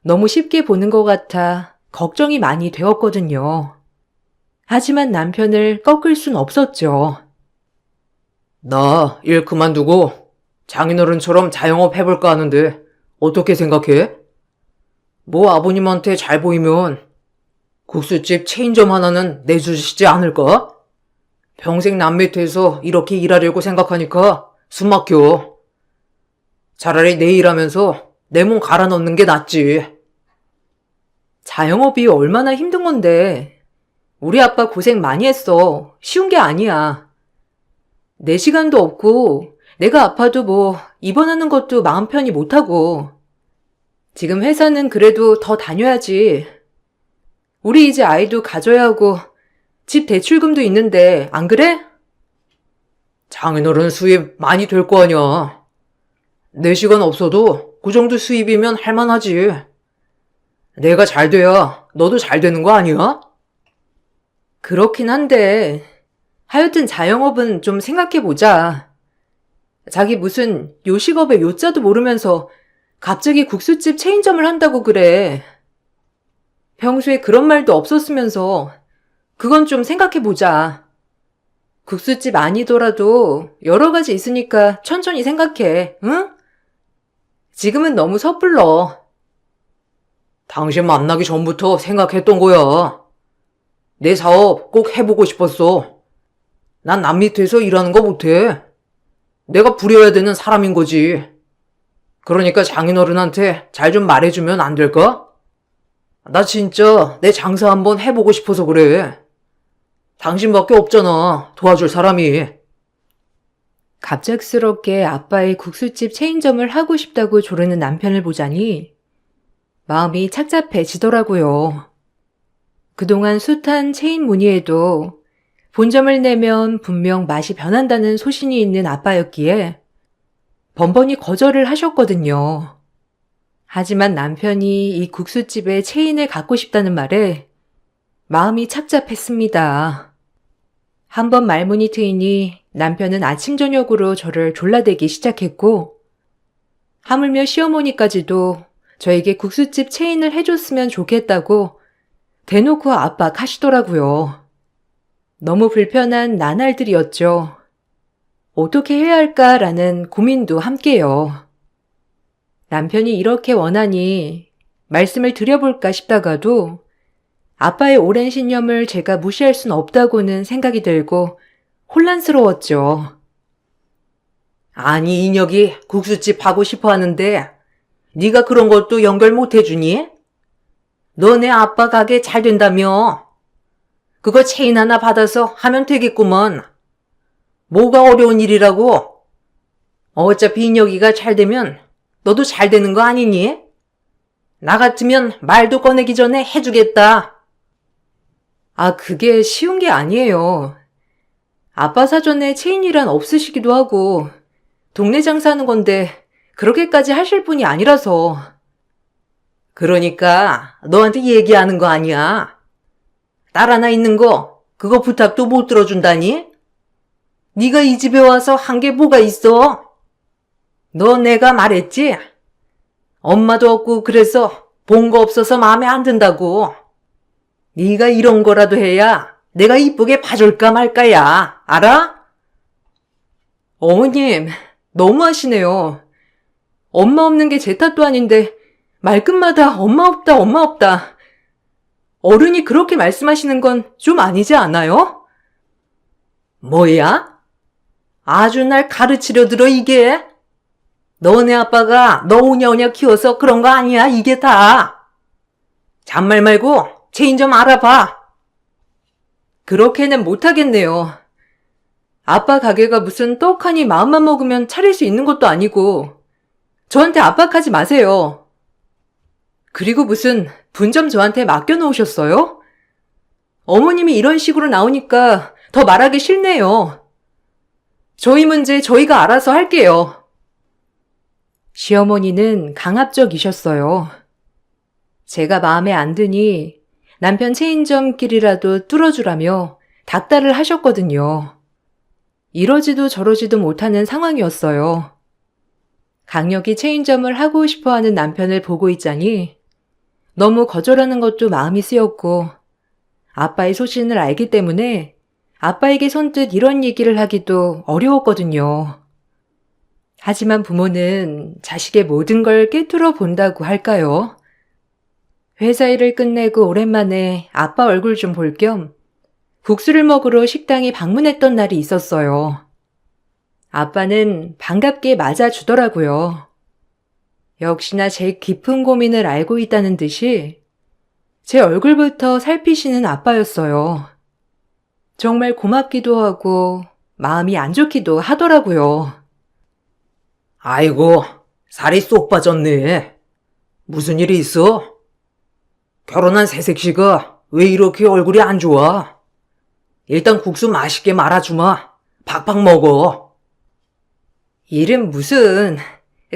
S2: 너무 쉽게 보는 것 같아 걱정이 많이 되었거든요. 하지만 남편을 꺾을 순 없었죠. 나 일 그만두고 장인어른처럼 자영업 해볼까 하는데 어떻게 생각해? 뭐 아버님한테 잘 보이면 국수집 체인점 하나는 내주시지 않을까? 평생 남 밑에서 이렇게 일하려고 생각하니까 숨 막혀. 차라리 내 일하면서 내 몸 갈아 넣는 게 낫지. 자영업이 얼마나 힘든 건데. 우리 아빠 고생 많이 했어. 쉬운 게 아니야. 내 시간도 없고 내가 아파도 뭐 입원하는 것도 마음 편히 못하고. 지금 회사는 그래도 더 다녀야지. 우리 이제 아이도 가져야 하고 집 대출금도 있는데 안 그래? 장인어른 수입 많이 될 거 아니야. 내 시간 없어도 그 정도 수입이면 할만하지. 내가 잘 돼야 너도 잘 되는 거 아니야? 그렇긴 한데 하여튼 자영업은 좀 생각해보자. 자기 무슨 요식업의 요자도 모르면서 갑자기 국수집 체인점을 한다고 그래. 평소에 그런 말도 없었으면서 그건 좀 생각해보자. 국수집 아니더라도 여러 가지 있으니까 천천히 생각해, 응? 지금은 너무 섣불러. 당신 만나기 전부터 생각했던 거야. 내 사업 꼭 해보고 싶었어. 난 남 밑에서 일하는 거 못해. 내가 부려야 되는 사람인 거지. 그러니까 장인어른한테 잘 좀 말해주면 안 될까? 나 진짜 내 장사 한번 해보고 싶어서 그래. 당신밖에 없잖아, 도와줄 사람이. 갑작스럽게 아빠의 국수집 체인점을 하고 싶다고 조르는 남편을 보자니 마음이 착잡해지더라고요. 그동안 숱한 체인 문의에도
S1: 본점을 내면 분명 맛이 변한다는 소신이 있는 아빠였기에 번번이 거절을 하셨거든요. 하지만 남편이 이 국수집의 체인을 갖고 싶다는 말에 마음이 착잡했습니다. 한번 말문이 트이니 남편은 아침 저녁으로 저를 졸라대기 시작했고, 하물며 시어머니까지도 저에게 국수집 체인을 해줬으면 좋겠다고 대놓고 압박하시더라고요. 너무 불편한 나날들이었죠. 어떻게 해야 할까라는 고민도 함께요. 남편이 이렇게 원하니 말씀을 드려볼까 싶다가도 아빠의 오랜 신념을 제가 무시할 순 없다고는 생각이 들고 혼란스러웠죠.
S2: 아니, 인혁이 국수집 하고 싶어 하는데 네가 그런 것도 연결 못 해주니? 너네 아빠 가게 잘 된다며. 그거 체인 하나 받아서 하면 되겠구먼. 뭐가 어려운 일이라고? 어차피 인혁이가 잘 되면 너도 잘 되는 거 아니니? 나 같으면 말도 꺼내기 전에 해주겠다.
S1: 아, 그게 쉬운 게 아니에요. 아빠 사전에 체인이란 없으시기도 하고 동네 장사하는 건데 그렇게까지 하실 분이 아니라서.
S2: 그러니까 너한테 얘기하는 거 아니야. 딸 하나 있는 거 그거 부탁도 못 들어준다니? 네가 이 집에 와서 한 게 뭐가 있어? 너 내가 말했지? 엄마도 없고 그래서 본 거 없어서 마음에 안 든다고. 네가 이런 거라도 해야 내가 이쁘게 봐줄까 말까야. 알아?
S1: 어머님, 너무하시네요. 엄마 없는 게 제 탓도 아닌데 말끝마다 엄마 없다, 엄마 없다. 어른이 그렇게 말씀하시는 건 좀 아니지 않아요?
S2: 뭐야? 아주 날 가르치려 들어 이게? 너네 아빠가 너 오냐오냐 키워서 그런 거 아니야 이게 다. 잔말 말고 체인 좀 알아봐.
S1: 그렇게는 못하겠네요. 아빠 가게가 무슨 떡하니 마음만 먹으면 차릴 수 있는 것도 아니고 저한테 압박하지 마세요. 그리고 무슨 분점 저한테 맡겨놓으셨어요? 어머님이 이런 식으로 나오니까 더 말하기 싫네요. 저희 문제 저희가 알아서 할게요. 시어머니는 강압적이셨어요. 제가 마음에 안 드니 남편 체인점끼리라도 뚫어주라며 닥달을 하셨거든요. 이러지도 저러지도 못하는 상황이었어요. 강력히 체인점을 하고 싶어하는 남편을 보고 있자니 너무 거절하는 것도 마음이 쓰였고 아빠의 소신을 알기 때문에 아빠에게 선뜻 이런 얘기를 하기도 어려웠거든요. 하지만 부모는 자식의 모든 걸 꿰뚫어 본다고 할까요? 회사 일을 끝내고 오랜만에 아빠 얼굴 좀 볼 겸 국수를 먹으러 식당에 방문했던 날이 있었어요. 아빠는 반갑게 맞아주더라고요. 역시나 제 깊은 고민을 알고 있다는 듯이 제 얼굴부터 살피시는 아빠였어요. 정말 고맙기도 하고 마음이 안 좋기도 하더라고요.
S2: 아이고, 살이 쏙 빠졌네. 무슨 일이 있어? 결혼한 새색시가 왜 이렇게 얼굴이 안 좋아? 일단 국수 맛있게 말아주마. 팍팍 먹어.
S1: 일은 무슨,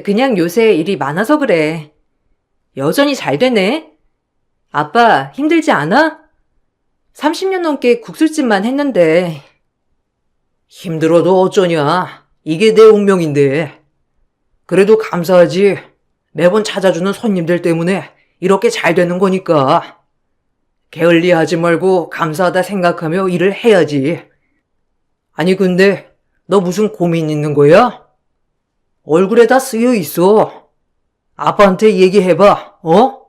S1: 그냥 요새 일이 많아서 그래. 여전히 잘 되네. 아빠 힘들지 않아? 30년 넘게 국술집만 했는데.
S2: 힘들어도 어쩌냐. 이게 내 운명인데. 그래도 감사하지. 매번 찾아주는 손님들 때문에 이렇게 잘 되는 거니까. 게을리하지 말고 감사하다 생각하며 일을 해야지. 아니 근데 너 무슨 고민 있는 거야? 얼굴에 다 쓰여 있어. 아빠한테 얘기해봐, 어?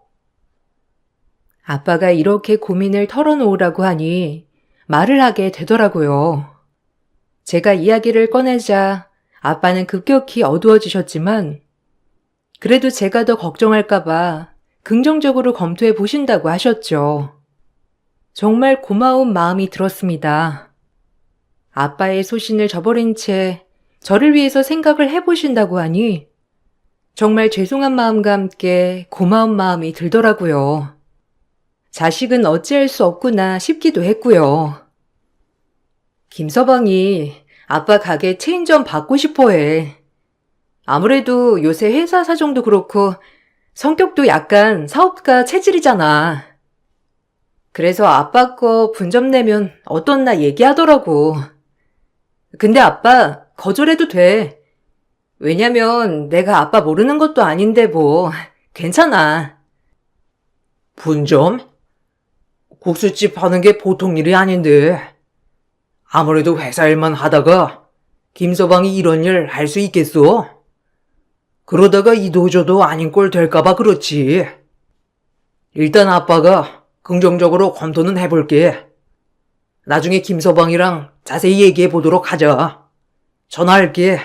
S1: 아빠가 이렇게 고민을 털어놓으라고 하니 말을 하게 되더라고요. 제가 이야기를 꺼내자 아빠는 급격히 어두워지셨지만 그래도 제가 더 걱정할까봐 긍정적으로 검토해 보신다고 하셨죠. 정말 고마운 마음이 들었습니다. 아빠의 소신을 저버린 채 저를 위해서 생각을 해보신다고 하니 정말 죄송한 마음과 함께 고마운 마음이 들더라고요. 자식은 어찌할 수 없구나 싶기도 했고요. 김서방이 아빠 가게 체인점 받고 싶어 해. 아무래도 요새 회사 사정도 그렇고 성격도 약간 사업가 체질이잖아. 그래서 아빠 거 분점 내면 어떻나 얘기하더라고. 근데 아빠 거절해도 돼. 왜냐면 내가 아빠 모르는 것도 아닌데 뭐 괜찮아.
S2: 분점? 국수집 하는 게 보통 일이 아닌데. 아무래도 회사 일만 하다가 김서방이 이런 일 할 수 있겠어? 그러다가 이도저도 아닌 꼴 될까봐 그렇지. 일단 아빠가 긍정적으로 검토는 해볼게. 나중에 김서방이랑 자세히 얘기해 보도록 하자. 전화할게.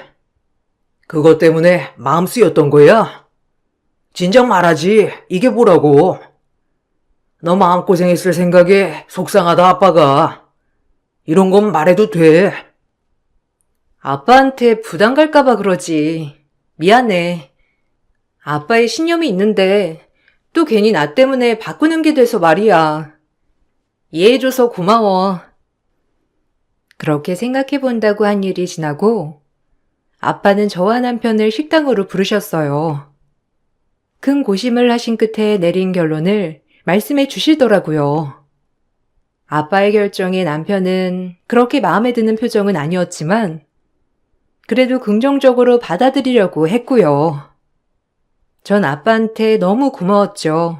S2: 그것 때문에 마음 쓰였던 거야? 진작 말하지. 이게 뭐라고. 너 마음고생했을 생각에 속상하다 아빠가. 이런 건 말해도 돼.
S1: 아빠한테 부담 갈까봐 그러지. 미안해. 아빠의 신념이 있는데 또 괜히 나 때문에 바꾸는 게 돼서 말이야. 이해해줘서 고마워. 그렇게 생각해 본다고 한 일이 지나고 아빠는 저와 남편을 식당으로 부르셨어요. 큰 고심을 하신 끝에 내린 결론을 말씀해 주시더라고요. 아빠의 결정에 남편은 그렇게 마음에 드는 표정은 아니었지만 그래도 긍정적으로 받아들이려고 했고요. 전 아빠한테 너무 고마웠죠.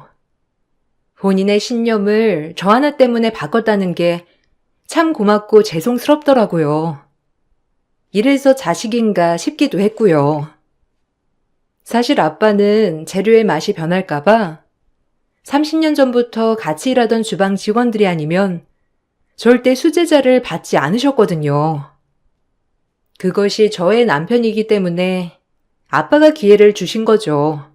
S1: 본인의 신념을 저 하나 때문에 바꿨다는 게 참 고맙고 죄송스럽더라고요. 이래서 자식인가 싶기도 했고요. 사실 아빠는 재료의 맛이 변할까봐 30년 전부터 같이 일하던 주방 직원들이 아니면 절대 수제자를 받지 않으셨거든요. 그것이 저의 남편이기 때문에 아빠가 기회를 주신 거죠.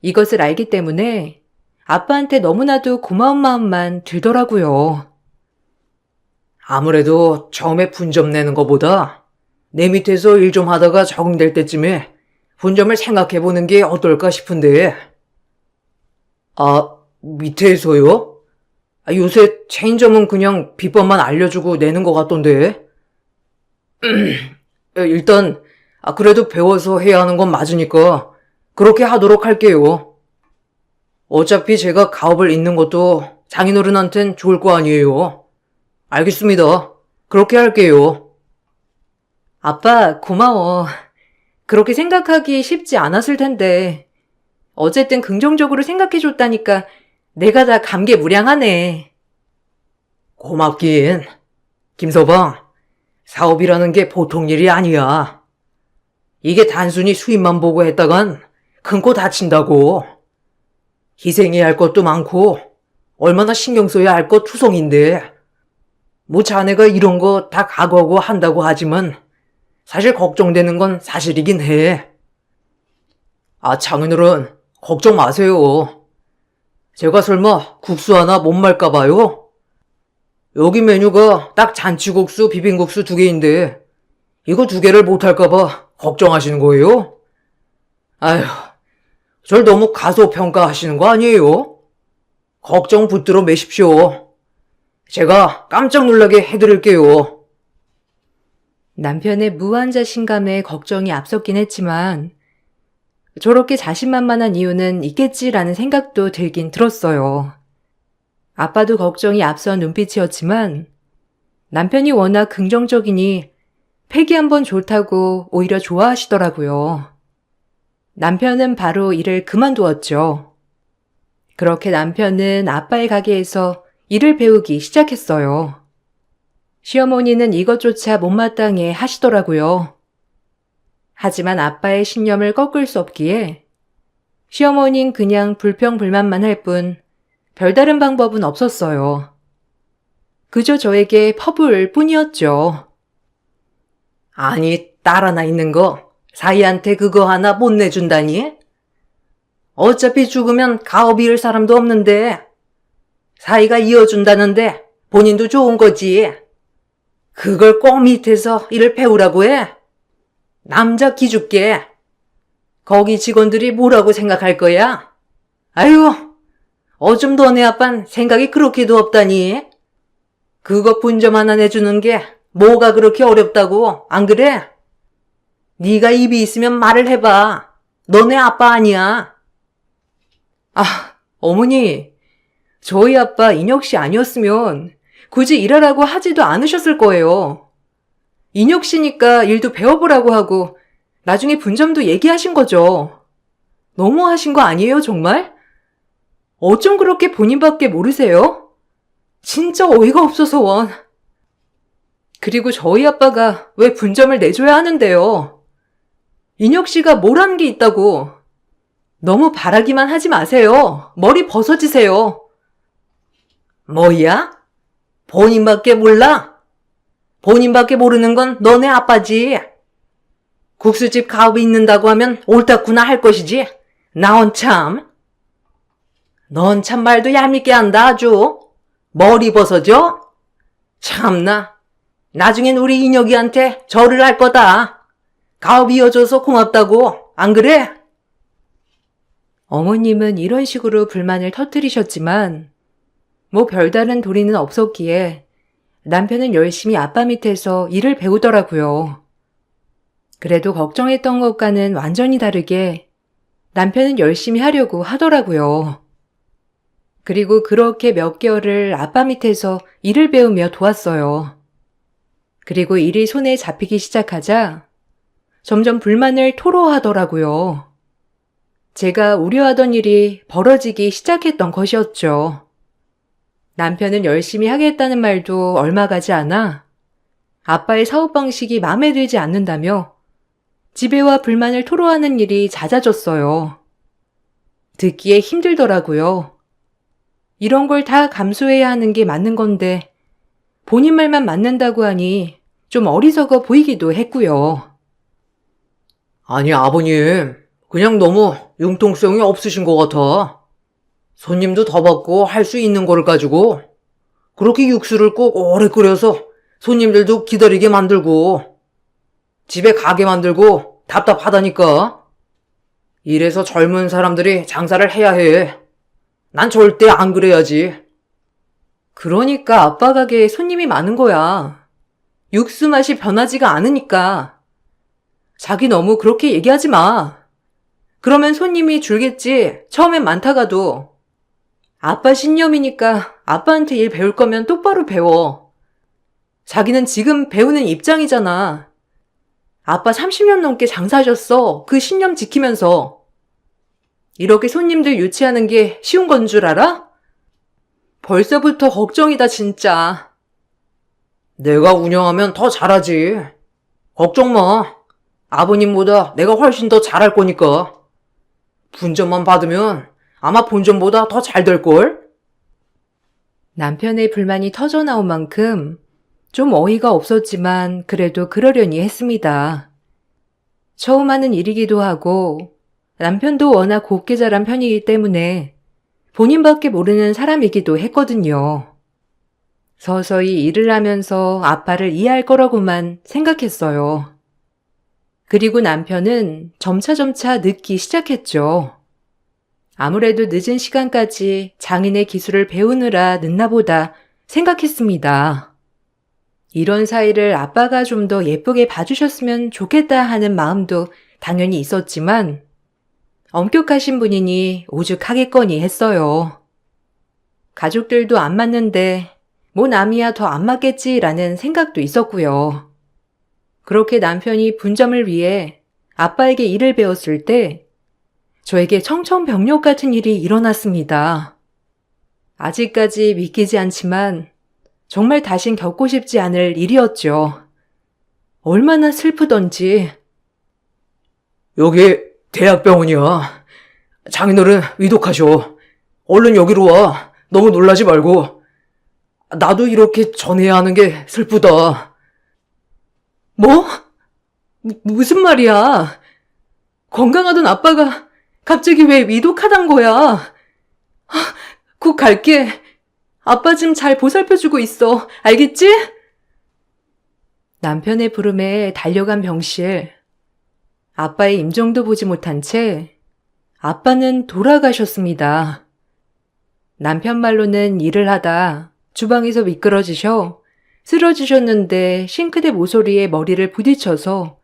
S1: 이것을 알기 때문에 아빠한테 너무나도 고마운 마음만 들더라고요.
S2: 아무래도 처음에 분점 내는 거보다 내 밑에서 일 좀 하다가 적응될 때쯤에 분점을 생각해보는 게 어떨까 싶은데. 아, 밑에서요? 요새 체인점은 그냥 비법만 알려주고 내는 것 같던데. 일단 그래도 배워서 해야 하는 건 맞으니까 그렇게 하도록 할게요. 어차피 제가 가업을 잇는 것도 장인어른한텐 좋을 거 아니에요. 알겠습니다. 그렇게 할게요.
S1: 아빠, 고마워. 그렇게 생각하기 쉽지 않았을 텐데. 어쨌든 긍정적으로 생각해줬다니까 내가 다 감개무량하네.
S2: 고맙긴. 김서방, 사업이라는 게 보통 일이 아니야. 이게 단순히 수입만 보고 했다간 큰 코 다친다고. 희생해야 할 것도 많고 얼마나 신경 써야 할 것 투성인데. 뭐 자네가 이런 거 다 각오하고 한다고 하지만 사실 걱정되는 건 사실이긴 해. 장인어른, 걱정 마세요. 제가 설마 국수 하나 못 말까 봐요? 여기 메뉴가 딱 잔치국수, 비빔국수 2개인데 이거 2개를 못 할까 봐 걱정하시는 거예요? 아휴, 절 너무 가소평가하시는 거 아니에요? 걱정 붙들어 매십시오. 제가 깜짝 놀라게 해드릴게요.
S1: 남편의 무한 자신감에 걱정이 앞섰긴 했지만 저렇게 자신만만한 이유는 있겠지라는 생각도 들긴 들었어요. 아빠도 걱정이 앞선 눈빛이었지만 남편이 워낙 긍정적이니 패기 한번 좋다고 오히려 좋아하시더라고요. 남편은 바로 일을 그만두었죠. 그렇게 남편은 아빠의 가게에서 일을 배우기 시작했어요. 시어머니는 이것조차 못마땅해 하시더라고요. 하지만 아빠의 신념을 꺾을 수 없기에 시어머니는 그냥 불평불만만 할 뿐 별다른 방법은 없었어요. 그저 저에게 퍼부을 뿐이었죠.
S2: 아니, 딸 하나 있는 거 사이한테 그거 하나 못 내준다니? 어차피 죽으면 가업 이을 사람도 없는데 사이가 이어준다는데 본인도 좋은 거지. 그걸 꼭 밑에서 일을 배우라고 해? 남자 기죽게. 거기 직원들이 뭐라고 생각할 거야? 아유, 어쩜 너네 아빤 생각이 그렇게도 없다니. 그거 분점 하나 내주는 게 뭐가 그렇게 어렵다고? 안 그래? 네가 입이 있으면 말을 해봐. 너네 아빠 아니야. 아, 어머니. 저희 아빠 인혁 씨 아니었으면 굳이 일하라고 하지도 않으셨을 거예요. 인혁 씨니까 일도 배워보라고 하고 나중에 분점도 얘기하신 거죠. 너무하신 거 아니에요, 정말? 어쩜 그렇게 본인밖에 모르세요? 진짜 어이가 없어서 원. 그리고 저희 아빠가 왜 분점을 내줘야 하는데요? 인혁 씨가 뭘 한 게 있다고. 너무 바라기만 하지 마세요. 머리 벗어지세요. 뭐야? 본인밖에 몰라? 본인밖에 모르는 건 너네 아빠지. 국수집 가업이 있는다고 하면 옳다구나 할 것이지. 나온 참. 넌 참 말도 얄밉게 한다 아주. 머리 벗어져? 참나. 나중엔 우리 인혁이한테 절을 할 거다. 가업 이어줘서 고맙다고. 안 그래? 어머님은 이런 식으로 불만을 터뜨리셨지만 뭐 별다른 도리는 없었기에 남편은 열심히 아빠 밑에서 일을 배우더라고요. 그래도 걱정했던 것과는 완전히 다르게 남편은 열심히 하려고 하더라고요. 그리고 그렇게 몇 개월을 아빠 밑에서 일을 배우며 도왔어요. 그리고 일이 손에 잡히기 시작하자 점점 불만을 토로하더라고요. 제가 우려하던 일이 벌어지기 시작했던 것이었죠. 남편은 열심히 하겠다는 말도 얼마 가지 않아 아빠의 사업 방식이 마음에 들지 않는다며 지배와 불만을 토로하는 일이 잦아졌어요. 듣기에 힘들더라고요. 이런 걸 다 감수해야 하는 게 맞는 건데 본인 말만 맞는다고 하니 좀 어리석어 보이기도 했고요. 아니 아버님, 그냥 너무 융통성이 없으신 것 같아. 손님도 더 받고 할 수 있는 거를 가지고 그렇게 육수를 꼭 오래 끓여서 손님들도 기다리게 만들고 집에 가게 만들고 답답하다니까. 이래서 젊은 사람들이 장사를 해야 해. 난 절대 안 그래야지. 그러니까 아빠 가게에 손님이 많은 거야. 육수 맛이 변하지가 않으니까. 자기 너무 그렇게 얘기하지 마. 그러면 손님이 줄겠지. 처음엔 많다가도. 아빠 신념이니까 아빠한테 일 배울 거면 똑바로 배워. 자기는 지금 배우는 입장이잖아. 아빠 30년 넘게 장사하셨어. 그 신념 지키면서. 이렇게 손님들 유치하는 게 쉬운 건 줄 알아? 벌써부터 걱정이다 진짜. 내가 운영하면 더 잘하지. 걱정 마. 아버님보다 내가 훨씬 더 잘할 거니까. 분점만 받으면 아마 본점보다 더 잘 될걸? 남편의 불만이 터져나온 만큼 좀 어이가 없었지만 그래도 그러려니 했습니다. 처음 하는 일이기도 하고 남편도 워낙 곱게 자란 편이기 때문에 본인밖에 모르는 사람이기도 했거든요. 서서히 일을 하면서 아빠를 이해할 거라고만 생각했어요. 그리고 남편은 점차점차 늦기 시작했죠. 아무래도 늦은 시간까지 장인의 기술을 배우느라 늦나 보다 생각했습니다. 이런 사이를 아빠가 좀 더 예쁘게 봐주셨으면 좋겠다 하는 마음도 당연히 있었지만 엄격하신 분이니 오죽하겠거니 했어요. 가족들도 안 맞는데 뭐 남이야 더 안 맞겠지라는 생각도 있었고요. 그렇게 남편이 분점을 위해 아빠에게 일을 배웠을 때 저에게 청천벽력 같은 일이 일어났습니다. 아직까지 믿기지 않지만 정말 다신 겪고 싶지 않을 일이었죠. 얼마나 슬프던지. 여기 대학병원이야. 장인어른 위독하셔. 얼른 여기로 와. 너무 놀라지 말고. 나도 이렇게 전해야 하는 게 슬프다. 뭐? 무슨 말이야? 건강하던 아빠가 갑자기 왜 위독하단 거야? 곧 갈게. 아빠 좀 잘 보살펴주고 있어. 알겠지? 남편의 부름에 달려간 병실. 아빠의 임종도 보지 못한 채 아빠는 돌아가셨습니다. 남편 말로는 일을 하다 주방에서 미끄러지셔
S1: 쓰러지셨는데 싱크대 모서리에 머리를 부딪혀서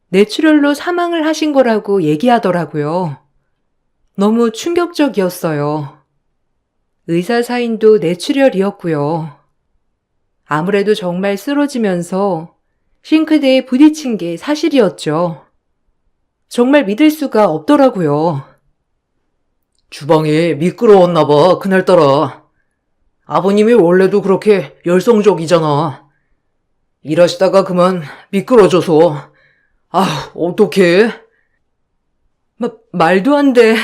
S1: 뇌출혈로 사망을 하신 거라고 얘기하더라고요. 너무 충격적이었어요. 의사 사인도 뇌출혈이었고요. 아무래도 정말 쓰러지면서 싱크대에 부딪힌 게 사실이었죠. 정말 믿을 수가 없더라고요.
S2: 주방이 미끄러웠나 봐, 그날따라. 아버님이 원래도 그렇게 열성적이잖아. 일하시다가 그만 미끄러져서. 어떡해?
S1: 말도 안 돼.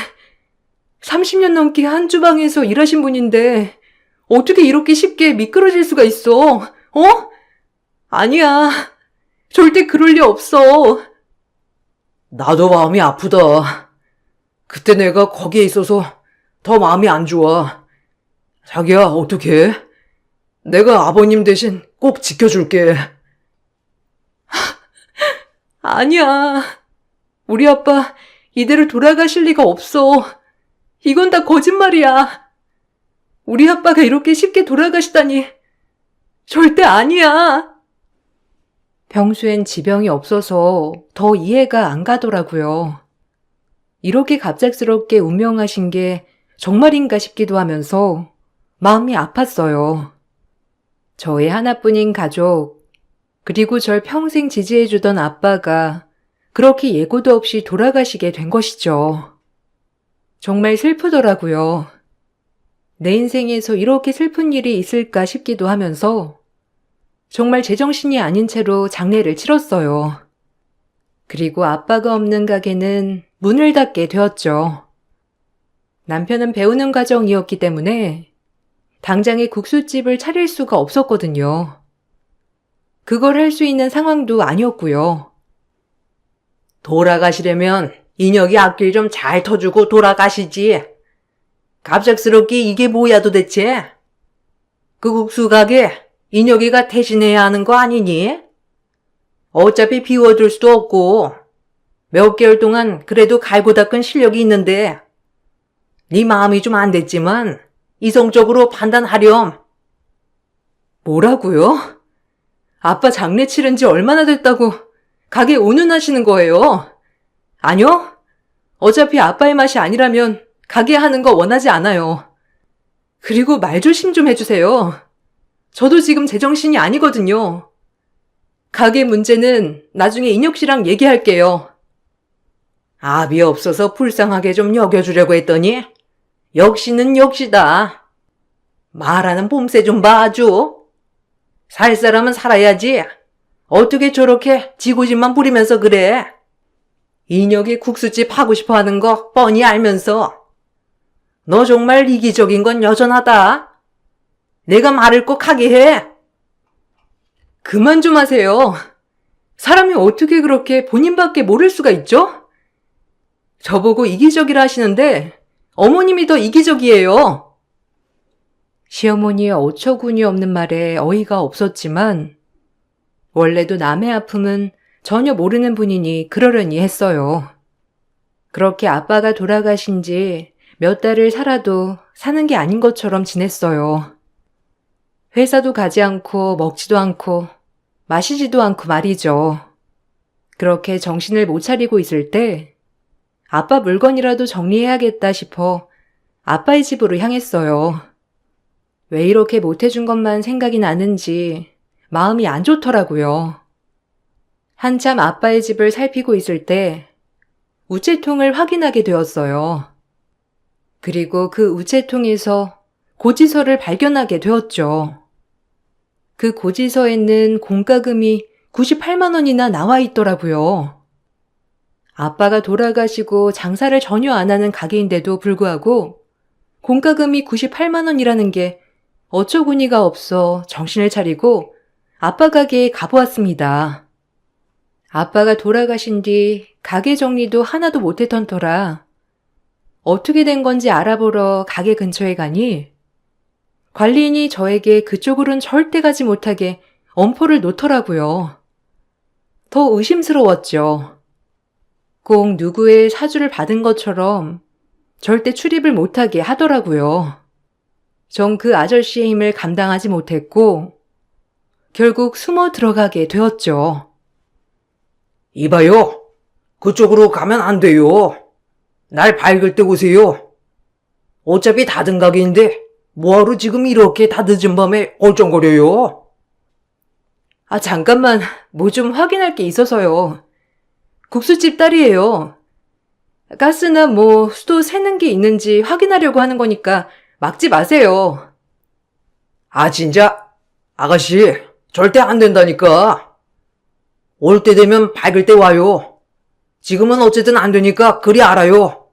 S1: 30년 넘게 한 주방에서 일하신 분인데 어떻게 이렇게 쉽게 미끄러질 수가 있어? 아니야. 절대 그럴 리 없어.
S2: 나도 마음이 아프다. 그때 내가 거기에 있어서 더 마음이 안 좋아. 자기야, 어떡해? 내가 아버님 대신 꼭 지켜줄게.
S1: 아니야. 우리 아빠 이대로 돌아가실 리가 없어. 이건 다 거짓말이야. 우리 아빠가 이렇게 쉽게 돌아가시다니. 절대 아니야. 평소엔 지병이 없어서 더 이해가 안 가더라고요. 이렇게 갑작스럽게 운명하신 게 정말인가 싶기도 하면서 마음이 아팠어요. 저의 하나뿐인 가족, 그리고 절 평생 지지해주던 아빠가 그렇게 예고도 없이 돌아가시게 된 것이죠. 정말 슬프더라고요. 내 인생에서 이렇게 슬픈 일이 있을까 싶기도 하면서 정말 제정신이 아닌 채로 장례를 치렀어요. 그리고 아빠가 없는 가게는 문을 닫게 되었죠. 남편은 배우는 과정이었기 때문에 당장에 국수집을 차릴 수가 없었거든요. 그걸 할 수 있는 상황도 아니었고요.
S2: 돌아가시려면 인혁이 앞길 좀 잘 터주고 돌아가시지. 갑작스럽게 이게 뭐야 도대체? 그 국수 가게 인혁이가 대신해야 하는 거 아니니? 어차피 비워둘 수도 없고 몇 개월 동안 그래도 갈고 닦은 실력이 있는데 네 마음이 좀 안 됐지만 이성적으로 판단하렴.
S1: 뭐라고요? 아빠 장례 치른 지 얼마나 됐다고 가게 운운하시는 거예요? 아니요. 어차피 아빠의 맛이 아니라면 가게 하는 거 원하지 않아요. 그리고 말 조심 좀 해주세요. 저도 지금 제정신이 아니거든요. 가게 문제는 나중에 인혁 씨랑 얘기할게요.
S2: 압이 없어서 불쌍하게 좀 여겨주려고 했더니 역시는 역시다. 말하는 봄새 좀 봐줘. 살 사람은 살아야지. 어떻게 저렇게 지고집만 부리면서 그래? 인혁이 국수집 하고 싶어 하는 거 뻔히 알면서. 너 정말 이기적인 건 여전하다. 내가 말을 꼭 하게 해.
S1: 그만 좀 하세요. 사람이 어떻게 그렇게 본인밖에 모를 수가 있죠? 저보고 이기적이라 하시는데 어머님이 더 이기적이에요. 시어머니의 어처구니 없는 말에 어이가 없었지만 원래도 남의 아픔은 전혀 모르는 분이니 그러려니 했어요. 그렇게 아빠가 돌아가신 지 몇 달을 살아도 사는 게 아닌 것처럼 지냈어요. 회사도 가지 않고 먹지도 않고 마시지도 않고 말이죠. 그렇게 정신을 못 차리고 있을 때 아빠 물건이라도 정리해야겠다 싶어 아빠의 집으로 향했어요. 왜 이렇게 못해준 것만 생각이 나는지 마음이 안 좋더라고요. 한참 아빠의 집을 살피고 있을 때 우체통을 확인하게 되었어요. 그리고 그 우체통에서 고지서를 발견하게 되었죠. 그 고지서에는 공과금이 98만 원이나 나와 있더라고요. 아빠가 돌아가시고 장사를 전혀 안 하는 가게인데도 불구하고 공과금이 98만 원이라는 게 어처구니가 없어 정신을 차리고 아빠 가게에 가보았습니다. 아빠가 돌아가신 뒤 가게 정리도 하나도 못했던 터라 어떻게 된 건지 알아보러 가게 근처에 가니 관리인이 저에게 그쪽으론 절대 가지 못하게 엄포를 놓더라고요. 더 의심스러웠죠. 꼭 누구의 사주를 받은 것처럼 절대 출입을 못하게 하더라고요. 전 그 아저씨의 힘을 감당하지 못했고 결국 숨어 들어가게 되었죠.
S2: 이봐요. 그쪽으로 가면 안 돼요. 날 밝을 때 오세요. 어차피 닫은 가게인데 뭐하러 지금 이렇게 다 늦은 밤에 얼쩡거려요?
S1: 아, 잠깐만. 뭐 좀 확인할 게 있어서요. 국수집 딸이에요. 가스나 뭐 수도 새는 게 있는지 확인하려고 하는 거니까 막지 마세요.
S2: 아, 진짜? 아가씨, 절대 안 된다니까. 올 때 되면 밝을 때 와요. 지금은 어쨌든 안 되니까 그리 알아요.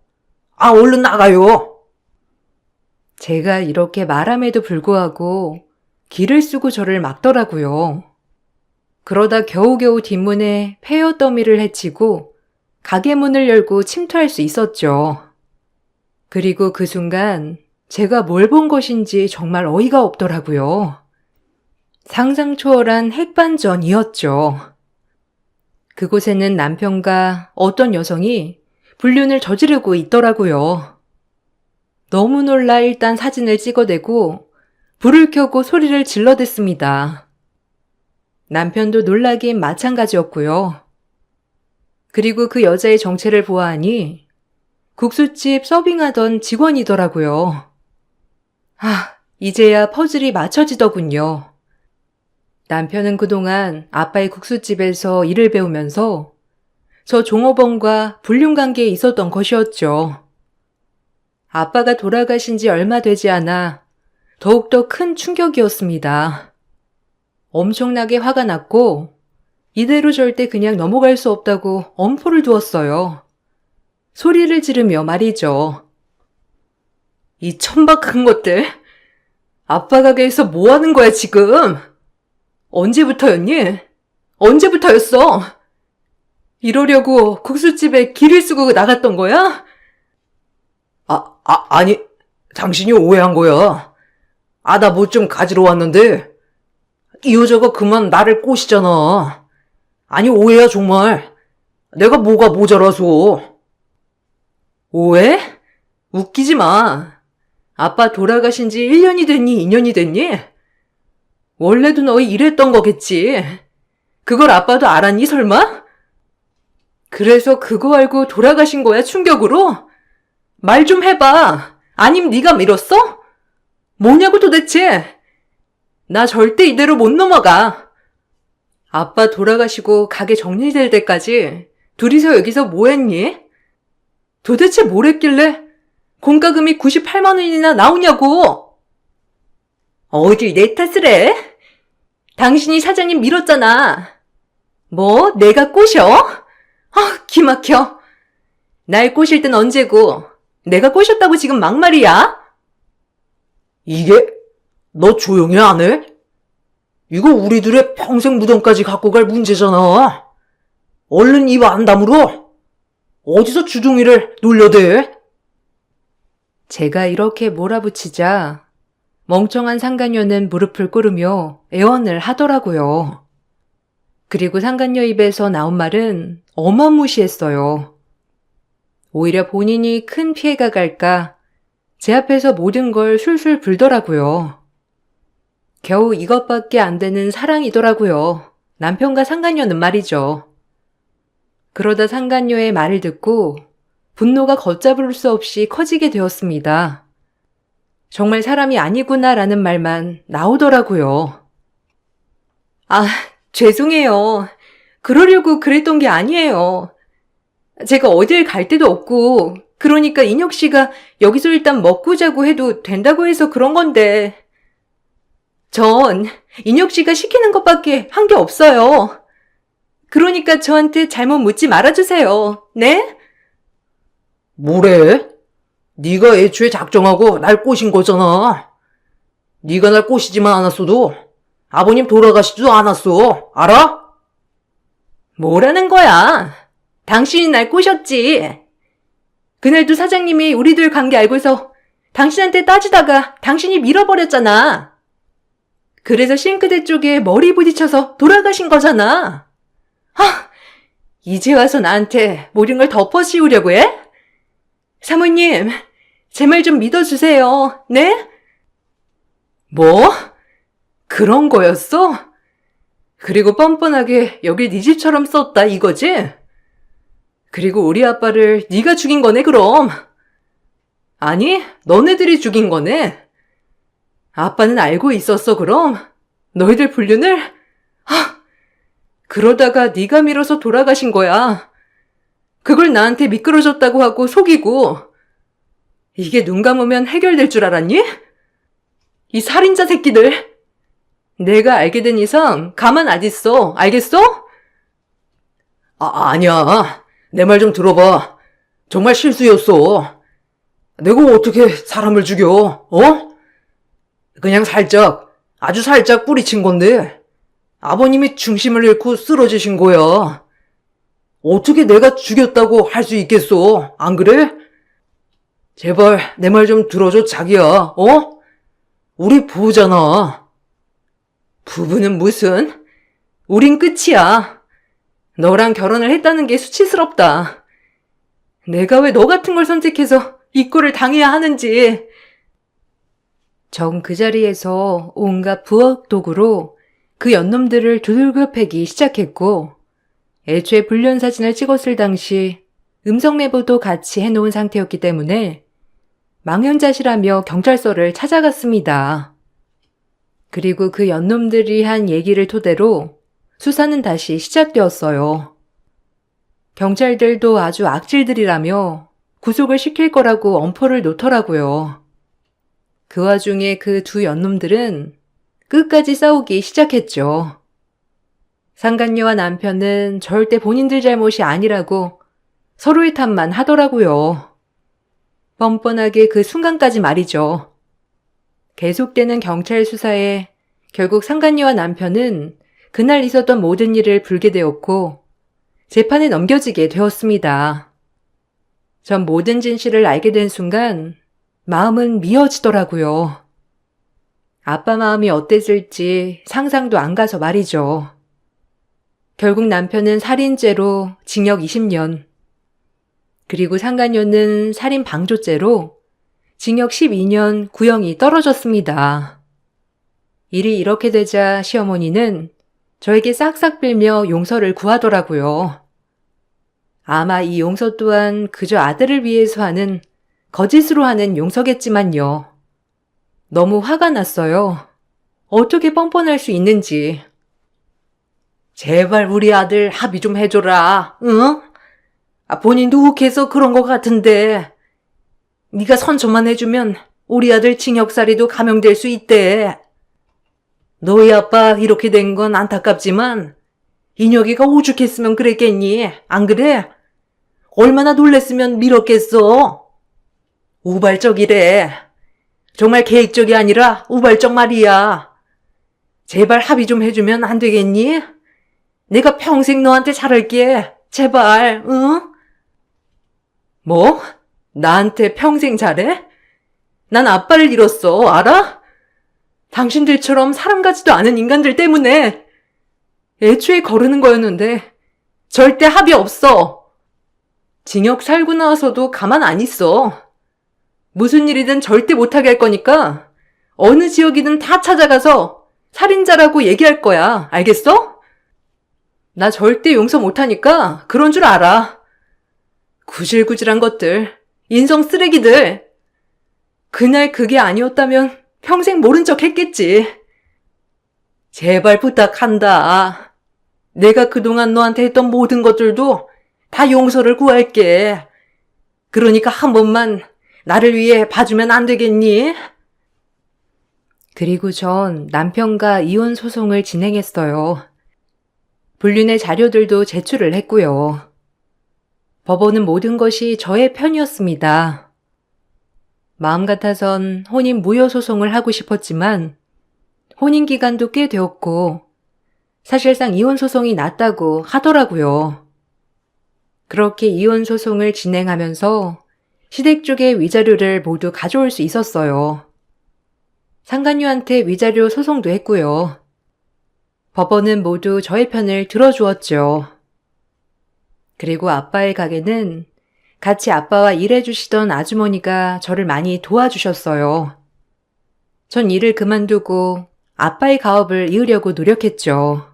S2: 아, 얼른 나가요.
S1: 제가 이렇게 말함에도 불구하고 기를 쓰고 저를 막더라고요. 그러다 겨우겨우 뒷문에 폐허 더미를 해치고 가게 문을 열고 침투할 수 있었죠. 그리고 그 순간 제가 뭘 본 것인지 정말 어이가 없더라고요. 상상 초월한 핵반전이었죠. 그곳에는 남편과 어떤 여성이 불륜을 저지르고 있더라고요. 너무 놀라 일단 사진을 찍어대고 불을 켜고 소리를 질러댔습니다. 남편도 놀라긴 마찬가지였고요. 그리고 그 여자의 정체를 보아하니 국수집 서빙하던 직원이더라고요. 이제야 퍼즐이 맞춰지더군요. 남편은 그동안 아빠의 국수집에서 일을 배우면서 저 종업원과 불륜 관계에 있었던 것이었죠. 아빠가 돌아가신 지 얼마 되지 않아 더욱더 큰 충격이었습니다. 엄청나게 화가 났고 이대로 절대 그냥 넘어갈 수 없다고 엄포를 두었어요. 소리를 지르며 말이죠. 이 천박한 것들! 아빠 가게에서 뭐 하는 거야 지금? 언제부터였니? 언제부터였어? 이러려고 국수집에 길을 쓰고 나갔던 거야?
S2: 아니, 당신이 오해한 거야. 아, 나 뭐 좀 가지러 왔는데, 이 여자가 그만 나를 꼬시잖아. 아니, 오해야, 정말. 내가 뭐가 모자라서.
S1: 오해? 웃기지 마. 아빠 돌아가신 지 1년이 됐니? 2년이 됐니? 원래도 너희 이랬던 거겠지. 그걸 아빠도 알았니, 설마? 그래서 그거 알고 돌아가신 거야, 충격으로? 말 좀 해봐. 아님 네가 밀었어? 뭐냐고 도대체? 나 절대 이대로 못 넘어가. 아빠 돌아가시고 가게 정리될 때까지 둘이서 여기서 뭐 했니? 도대체 뭘 했길래 공과금이 98만 원이나 나오냐고. 어딜 내 탓을 해? 당신이 사장님 밀었잖아. 뭐 내가 꼬셔? 기막혀. 날 꼬실 땐 언제고 내가 꼬셨다고 지금 막말이야?
S2: 이게, 너 조용히 안 해? 이거 우리들의 평생 무덤까지 갖고 갈 문제잖아. 얼른 입 안 다물어. 어디서 주둥이를 놀려대?
S1: 제가 이렇게 몰아붙이자 멍청한 상간녀는 무릎을 꿇으며 애원을 하더라고요. 그리고 상간녀 입에서 나온 말은 어마무시했어요. 오히려 본인이 큰 피해가 갈까 제 앞에서 모든 걸 술술 불더라고요. 겨우 이것밖에 안 되는 사랑이더라고요. 남편과 상간녀는 말이죠. 그러다 상간녀의 말을 듣고 분노가 걷잡을 수 없이 커지게 되었습니다. 정말 사람이 아니구나라는 말만 나오더라고요. 죄송해요. 그러려고 그랬던 게 아니에요. 제가 어딜 갈 데도 없고, 그러니까 인혁 씨가 여기서 일단 먹고 자고 해도 된다고 해서 그런 건데. 전 인혁 씨가 시키는 것밖에 한 게 없어요. 그러니까 저한테 잘못 묻지 말아주세요. 네?
S2: 뭐래? 네가 애초에 작정하고 날 꼬신 거잖아. 네가 날 꼬시지만 않았어도 아버님 돌아가시지도 않았어. 알아?
S1: 뭐라는 거야? 당신이 날 꼬셨지. 그날도 사장님이 우리들 관계 알고서 당신한테 따지다가 당신이 밀어버렸잖아. 그래서 싱크대 쪽에 머리 부딪혀서 돌아가신 거잖아. 이제 와서 나한테 모든 걸 덮어씌우려고 해? 사모님, 제 말 좀 믿어주세요. 네? 뭐? 그런 거였어? 그리고 뻔뻔하게 여길 네 집처럼 썼다 이거지? 그리고 우리 아빠를 네가 죽인 거네 그럼. 아니, 너네들이 죽인 거네. 아빠는 알고 있었어 그럼? 너희들 불륜을? 그러다가 네가 밀어서 돌아가신 거야. 그걸 나한테 미끄러졌다고 하고 속이고. 이게 눈 감으면 해결될 줄 알았니? 이 살인자 새끼들. 내가 알게 된 이상 가만 안 있어. 알겠어? 아니야. 내 말 좀 들어봐. 정말 실수였어. 내가 어떻게 사람을 죽여? 그냥 살짝, 아주 살짝 뿌리친 건데 아버님이 중심을 잃고 쓰러지신 거야. 어떻게 내가 죽였다고 할 수 있겠어? 안 그래? 제발 내 말 좀 들어줘 자기야. 우리 부부잖아. 부부는 무슨? 우린 끝이야. 너랑 결혼을 했다는 게 수치스럽다. 내가 왜 너 같은 걸 선택해서 이 꼴을 당해야 하는지. 정 그 자리에서 온갖 부엌 도구로 그 연놈들을 두들겨 패기 시작했고, 애초에 불륜 사진을 찍었을 당시 음성 메모도 같이 해놓은 상태였기 때문에 망연자실하며 경찰서를 찾아갔습니다. 그리고 그 연놈들이 한 얘기를 토대로 수사는 다시 시작되었어요. 경찰들도 아주 악질들이라며 구속을 시킬 거라고 엄포를 놓더라고요. 그 와중에 그 두 연놈들은 끝까지 싸우기 시작했죠. 상간녀와 남편은 절대 본인들 잘못이 아니라고 서로의 탓만 하더라고요. 뻔뻔하게 그 순간까지 말이죠. 계속되는 경찰 수사에 결국 상간녀와 남편은 그날 있었던 모든 일을 불게 되었고 재판에 넘겨지게 되었습니다. 전 모든 진실을 알게 된 순간 마음은 미어지더라고요. 아빠 마음이 어땠을지 상상도 안 가서 말이죠. 결국 남편은 살인죄로 징역 20년, 그리고 상간녀는 살인 방조죄로 징역 12년 구형이 떨어졌습니다. 일이 이렇게 되자 시어머니는 저에게 싹싹 빌며 용서를 구하더라고요. 아마 이 용서 또한 그저 아들을 위해서 하는 거짓으로 하는 용서겠지만요. 너무 화가 났어요. 어떻게 뻔뻔할 수 있는지. 제발 우리 아들 합의 좀 해줘라. 응? 본인도 욱해서 그런 것 같은데. 네가 선처만 해주면 우리 아들 징역살이도 감형될 수 있대. 너희 아빠 이렇게 된 건 안타깝지만 인혁이가 오죽했으면 그랬겠니? 안 그래? 얼마나 놀랬으면 밀었겠어? 우발적이래. 정말 계획적이 아니라 우발적 말이야. 제발 합의 좀 해주면 안 되겠니? 내가 평생 너한테 잘할게. 제발, 응? 뭐? 나한테 평생 잘해? 난 아빠를 잃었어, 알아? 당신들처럼 사람 같지도 않은 인간들 때문에 애초에 거르는 거였는데 절대 합의 없어. 징역 살고 나와서도 가만 안 있어. 무슨 일이든 절대 못하게 할 거니까 어느 지역이든 다 찾아가서 살인자라고 얘기할 거야. 알겠어? 나 절대 용서 못하니까 그런 줄 알아. 구질구질한 것들, 인성 쓰레기들. 그날 그게 아니었다면 평생 모른 척 했겠지. 제발 부탁한다. 내가 그동안 너한테 했던 모든 것들도 다 용서를 구할게. 그러니까 한 번만 나를 위해 봐주면 안 되겠니? 그리고 전 남편과 이혼 소송을 진행했어요. 불륜의 자료들도 제출을 했고요. 법원은 모든 것이 저의 편이었습니다. 마음 같아선 혼인 무효 소송을 하고 싶었지만 혼인 기간도 꽤 되었고 사실상 이혼 소송이 낫다고 하더라고요. 그렇게 이혼 소송을 진행하면서 시댁 쪽의 위자료를 모두 가져올 수 있었어요. 상간녀한테 위자료 소송도 했고요. 법원은 모두 저의 편을 들어주었죠. 그리고 아빠의 가게는 같이 아빠와 일해주시던 아주머니가 저를 많이 도와주셨어요. 전 일을 그만두고 아빠의 가업을 이으려고 노력했죠.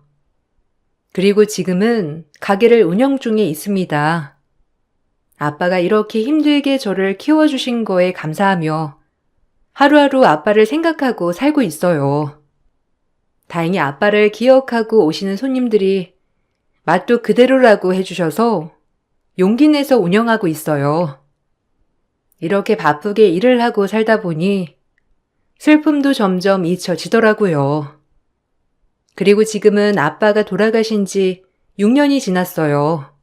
S1: 그리고 지금은 가게를 운영 중에 있습니다. 아빠가 이렇게 힘들게 저를 키워주신 거에 감사하며 하루하루 아빠를 생각하고 살고 있어요. 다행히 아빠를 기억하고 오시는 손님들이 맛도 그대로라고 해주셔서 용기 내서 운영하고 있어요. 이렇게 바쁘게 일을 하고 살다 보니 슬픔도 점점 잊혀지더라고요. 그리고 지금은 아빠가 돌아가신 지 6년이 지났어요.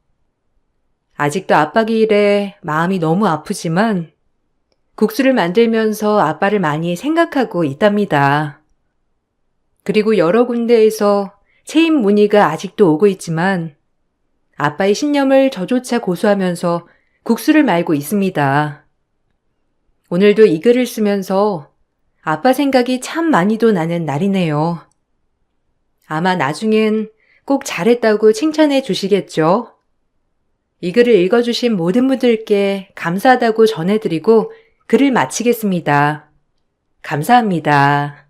S1: 아직도 아빠 길에 마음이 너무 아프지만 국수를 만들면서 아빠를 많이 생각하고 있답니다. 그리고 여러 군데에서 체인 문의가 아직도 오고 있지만 아빠의 신념을 저조차 고수하면서 국수를 말고 있습니다. 오늘도 이 글을 쓰면서 아빠 생각이 참 많이도 나는 날이네요. 아마 나중엔 꼭 잘했다고 칭찬해 주시겠죠? 이 글을 읽어주신 모든 분들께 감사하다고 전해드리고 글을 마치겠습니다. 감사합니다.